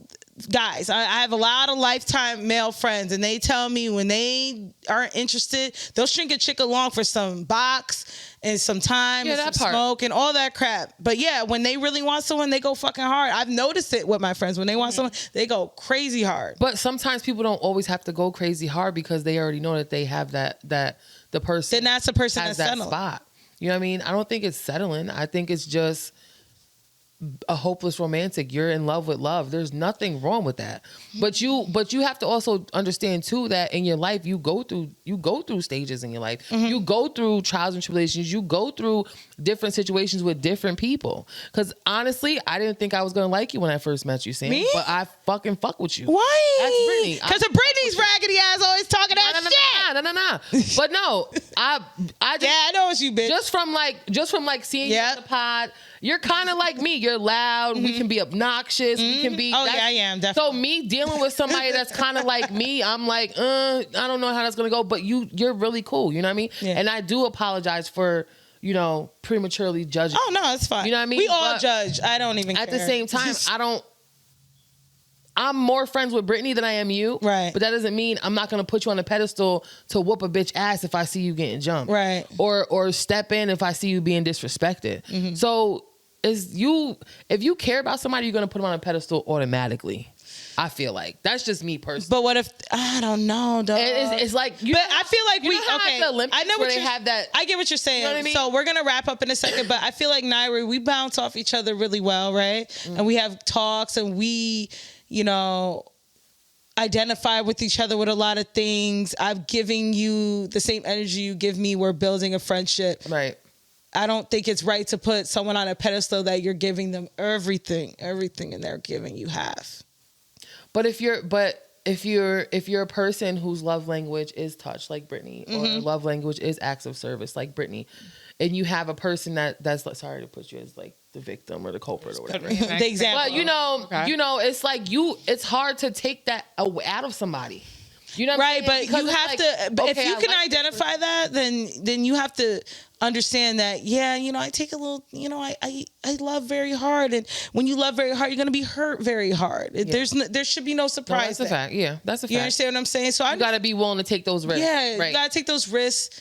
guys? I have a lot of lifetime male friends, and they tell me when they aren't interested, they'll shrink a chick along for some box and some time and some smoke and all that crap. But yeah, when they really want someone, they go fucking hard. I've noticed it with my friends. When they want someone, they go crazy hard. But sometimes people don't always have to go crazy hard because they already know that they have that the person. Then that's the person has that's that settling. spot. You know what I mean? I don't think it's settling. I think it's just a hopeless romantic. You're in love with love. There's nothing wrong with that. But you have to also understand too that in your life you go through stages in your life. You go through trials and tribulations. You go through different situations with different people. Because honestly, I didn't think I was gonna like you when I first met you, Sam. Me? But I fucking fuck with you. Why? That's Brittany. Because of Brittany's raggedy ass always talking that shit. No. But no, I just, yeah, I know it's you, bitch. Just from like seeing you on the pod, you're kind of like me. You're loud. We can be obnoxious. We can be. Oh yeah, I am definitely. So me dealing with somebody that's kind of like me, I'm like, I don't know how that's gonna go. But you're really cool. You know what I mean? Yeah. And I do apologize for prematurely judging. Oh no, it's fine. You know what I mean? We all But judge. I don't even care. At the same time, I'm more friends with Brittany than I am you. Right. But that doesn't mean I'm not going to put you on a pedestal to whoop a bitch ass if I see you getting jumped. Right. Or step in if I see you being disrespected. So if you care about somebody, you're going to put them on a pedestal automatically. I feel like that's just me personally. But what if I don't know, dog? It's like, but I feel like I know what they have that. I get what you're saying. You know what I mean? So we're gonna wrap up in a second, but I feel like Nairi, we bounce off each other really well, right? And we have talks, and we, identify with each other with a lot of things. I'm giving you the same energy you give me. We're building a friendship, right? I don't think it's right to put someone on a pedestal that you're giving them everything, and they're giving you half. But if you're a person whose love language is touch like Brittany, or love language is acts of service like Brittany, and you have a person that's sorry to put you as like the victim or the culprit or whatever, the example. But it's like it's hard to take that out of somebody. You know what right? I'm But saying? Because you have to. But if you can identify that, then you have to understand that. Yeah, I take a little. I love very hard, and when you love very hard, you're gonna be hurt very hard. Yeah. There should be no surprise. No, that's a fact. Yeah, that's a fact. You understand what I'm saying? So you gotta be willing to take those risks. Yeah, right. You gotta take those risks,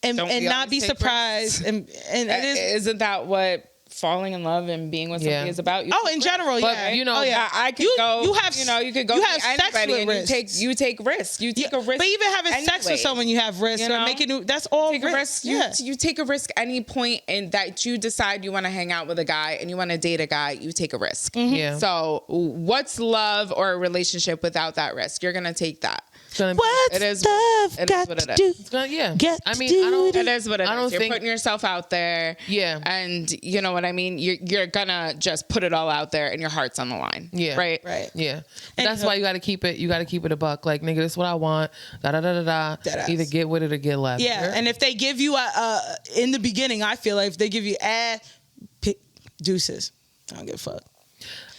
and not be surprised. And isn't that what falling in love and being with somebody is about? In general, but, yeah. I could go. You could go. You have sex with and risks. you take risks. You take a risk. But even having sex with someone, you have risks. Or making that's all take risks. A risk. You take a risk any point in that you decide you want to hang out with a guy and you want to date a guy. You take a risk. Yeah. So what's love or a relationship without that risk? You're gonna take that. What's love got to do? It is what it is. You're putting yourself out there. Yeah. And you know what I mean? You're gonna just put it all out there and your heart's on the line. Yeah. Right? Right. Yeah. But that's why you gotta keep it a buck. Like, nigga, this is what I want. Either get with it or get left. Yeah. And if they give you in the beginning, I feel like if they give you deuces. I don't give a fuck.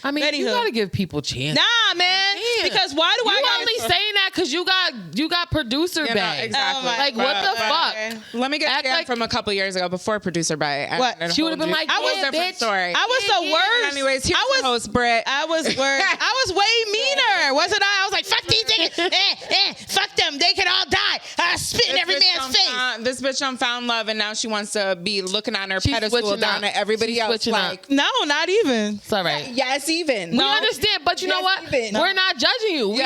I mean, you gotta give people chances. Nah, man. Because why do you only saying that because you got producer bag. Exactly. Like, what the fuck? Let me get scammed from a couple years ago before producer bag. What? She would have been like, I was a different I story. was the worst. Anyways, here's the host, Britt. I was worse. I was way meaner, wasn't I? I was like, fuck these niggas. Fuck them. They can all die. I spit in every man's face. This bitch done found love, and now she wants to be looking on her She's pedestal down at everybody else. Like, no, not even. It's all right. Yes, even. We understand, but you know what? We're not judging you. We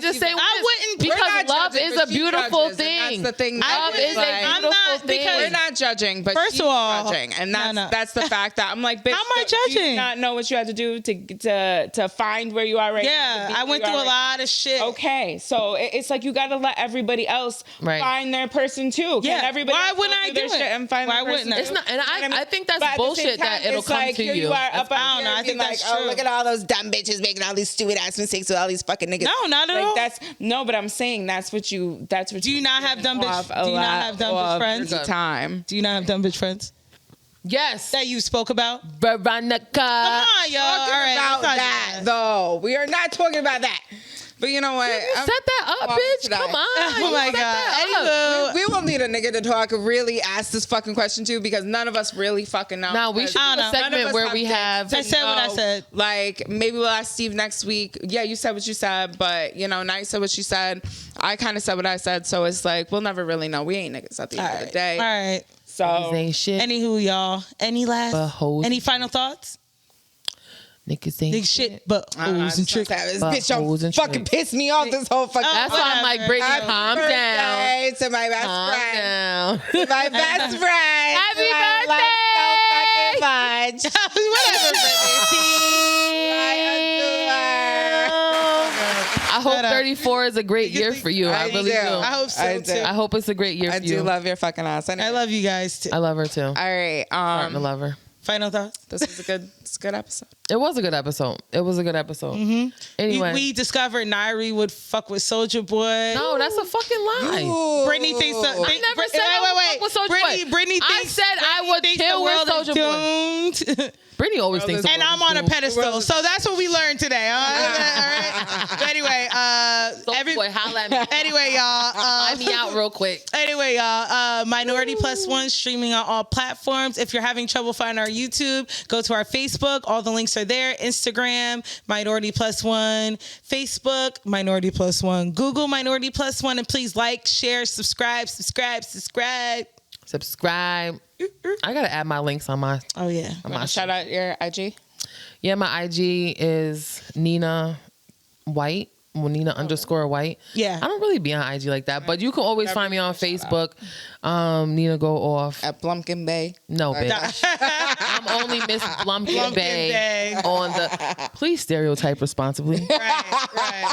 just saying. I wouldn't. Because love is a beautiful thing. That's the thing. Love is a beautiful thing. We're not judging, but first of all, judging, and that's the fact that I'm like, bitch, how am I judging? Do you not know what you had to do to find where you are right now? Yeah, I went through a lot of shit. Okay, so it's like you got to let everybody else else find their person too. Yeah. Can everybody Why else wouldn't go I through their do it? shit and find Why their person? wouldn't I? It's not, and I think that's But at the bullshit same time, that it'll it's come like, to here you. you are up I don't know. I think that's true. Oh, look at all those dumb bitches making all these stupid ass mistakes with all these fucking niggas. No, not at Like all. that's no, but I'm saying that's what you. Do you not have dumb bitch? off a Do you not lot have dumb bitch of friends? your time. Do you not have dumb bitch friends Yes. that you spoke about? Veronica. Come on, y'all. All right, about let's not do that though. We are not talking about that. But you know what? Set that up, bitch. Come on. Oh my God. Anywho, We will need a nigga to talk really ask this fucking question too, because none of us really fucking know. Now we should do a segment where we have. I said what I said. Like maybe we'll ask Steve next week. Yeah, you said what you said, but you know, Night said what she said. I kind of said what I said, so it's like we'll never really know. We ain't niggas at the end of the day. All right. So ain't shit. Anywho, y'all. Any final thoughts? Niggas ain't Big shit, but hoes and tricks. This bitch don't fucking piss me off this whole fucking. That's why I'm like, Brittany, calm down. Birthday to my best friend. Down. To my best friend. Happy who I love so fucking much. Whatever, I hope 34 is a great year for you. I really do. I hope so too. I hope it's a great year I for you. do love your fucking ass. I love you guys too. I love her too. All right. Starting to love her. Final thoughts? This was a good episode. It was a good episode. Mm-hmm. Anyway, we discovered Nairi would fuck with Souljah Boy. no, that's a fucking lie. Brittany thinks that. I never said I would fuck with Soulja Boy. Brittany I thinks, said I would thinks kill the with world is Soulja Boy. doomed. Brittany always thinks. And I'm on a pedestal, so that's what we learned today. All right. But anyway, Soulja Boy, holla at me. Anyway, y'all. Fly me out real quick. Anyway, y'all. Minority Plus One streaming on all platforms. If you're having trouble finding our YouTube, go to our Facebook. All the links are there. Instagram, Minority Plus One. Facebook, Minority Plus One. Google Minority Plus One, and please like, share, subscribe. I gotta add my links on my. Oh yeah. On my Shout out your IG. Yeah, my IG is Nina White. Well, Nina _ White. Yeah. I don't really be on IG like that, but you can always find me on Facebook. Nina Go Off. At Blumpkin Bay. No, bitch. I'm only Miss Blumpkin Bay on the. Please stereotype responsibly. Right.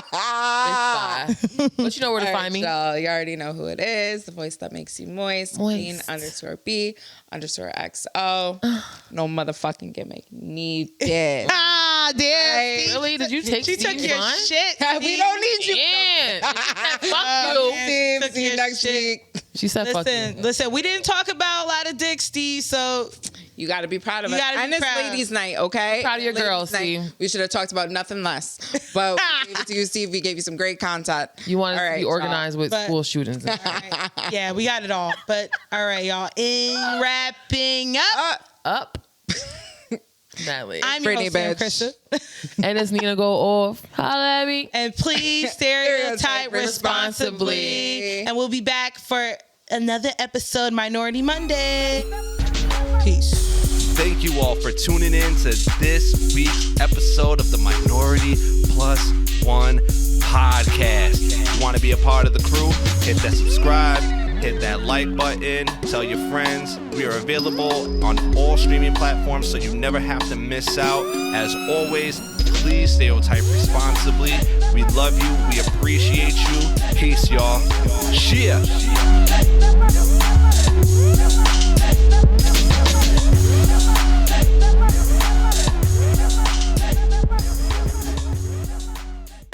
Bitch, bye. But you know where to find me. So you already know who it is. The voice that makes you moist. Queen _B _XO. No motherfucking gimmick needed. Ah, damn. Really? Did you take She took Steve's your line? shit. We don't need you. Yeah. Fuck you. Steve, see you next week. She said fuck you. Listen, we didn't talk about a lot of dick, Steve, so You got to be proud of You us. gotta be And it's proud. ladies' night, okay? Proud of your girl, Ladies' night. Steve. We should have talked about nothing less. But we gave it to you, Steve. We gave you some great content. You want us All to right, be organized with But- school shootings. yeah, we got it all. But all right, y'all. In wrapping up, Badly. I'm your Brittany, host, Sam bitch. Krista. And it's Nina Go Off. Holla at me. And please stereotype Stereotype responsibly. responsibly. And we'll be back for another episode, Minority Monday. Peace. Thank you all for tuning in to this week's episode of the Minority Plus One Podcast. If you want to be a part of the crew, hit that subscribe, hit that like button, tell your friends. We are available on all streaming platforms, so you never have to miss out. As always, please stereotype responsibly. We love you. We appreciate you. Peace, y'all. Cheers.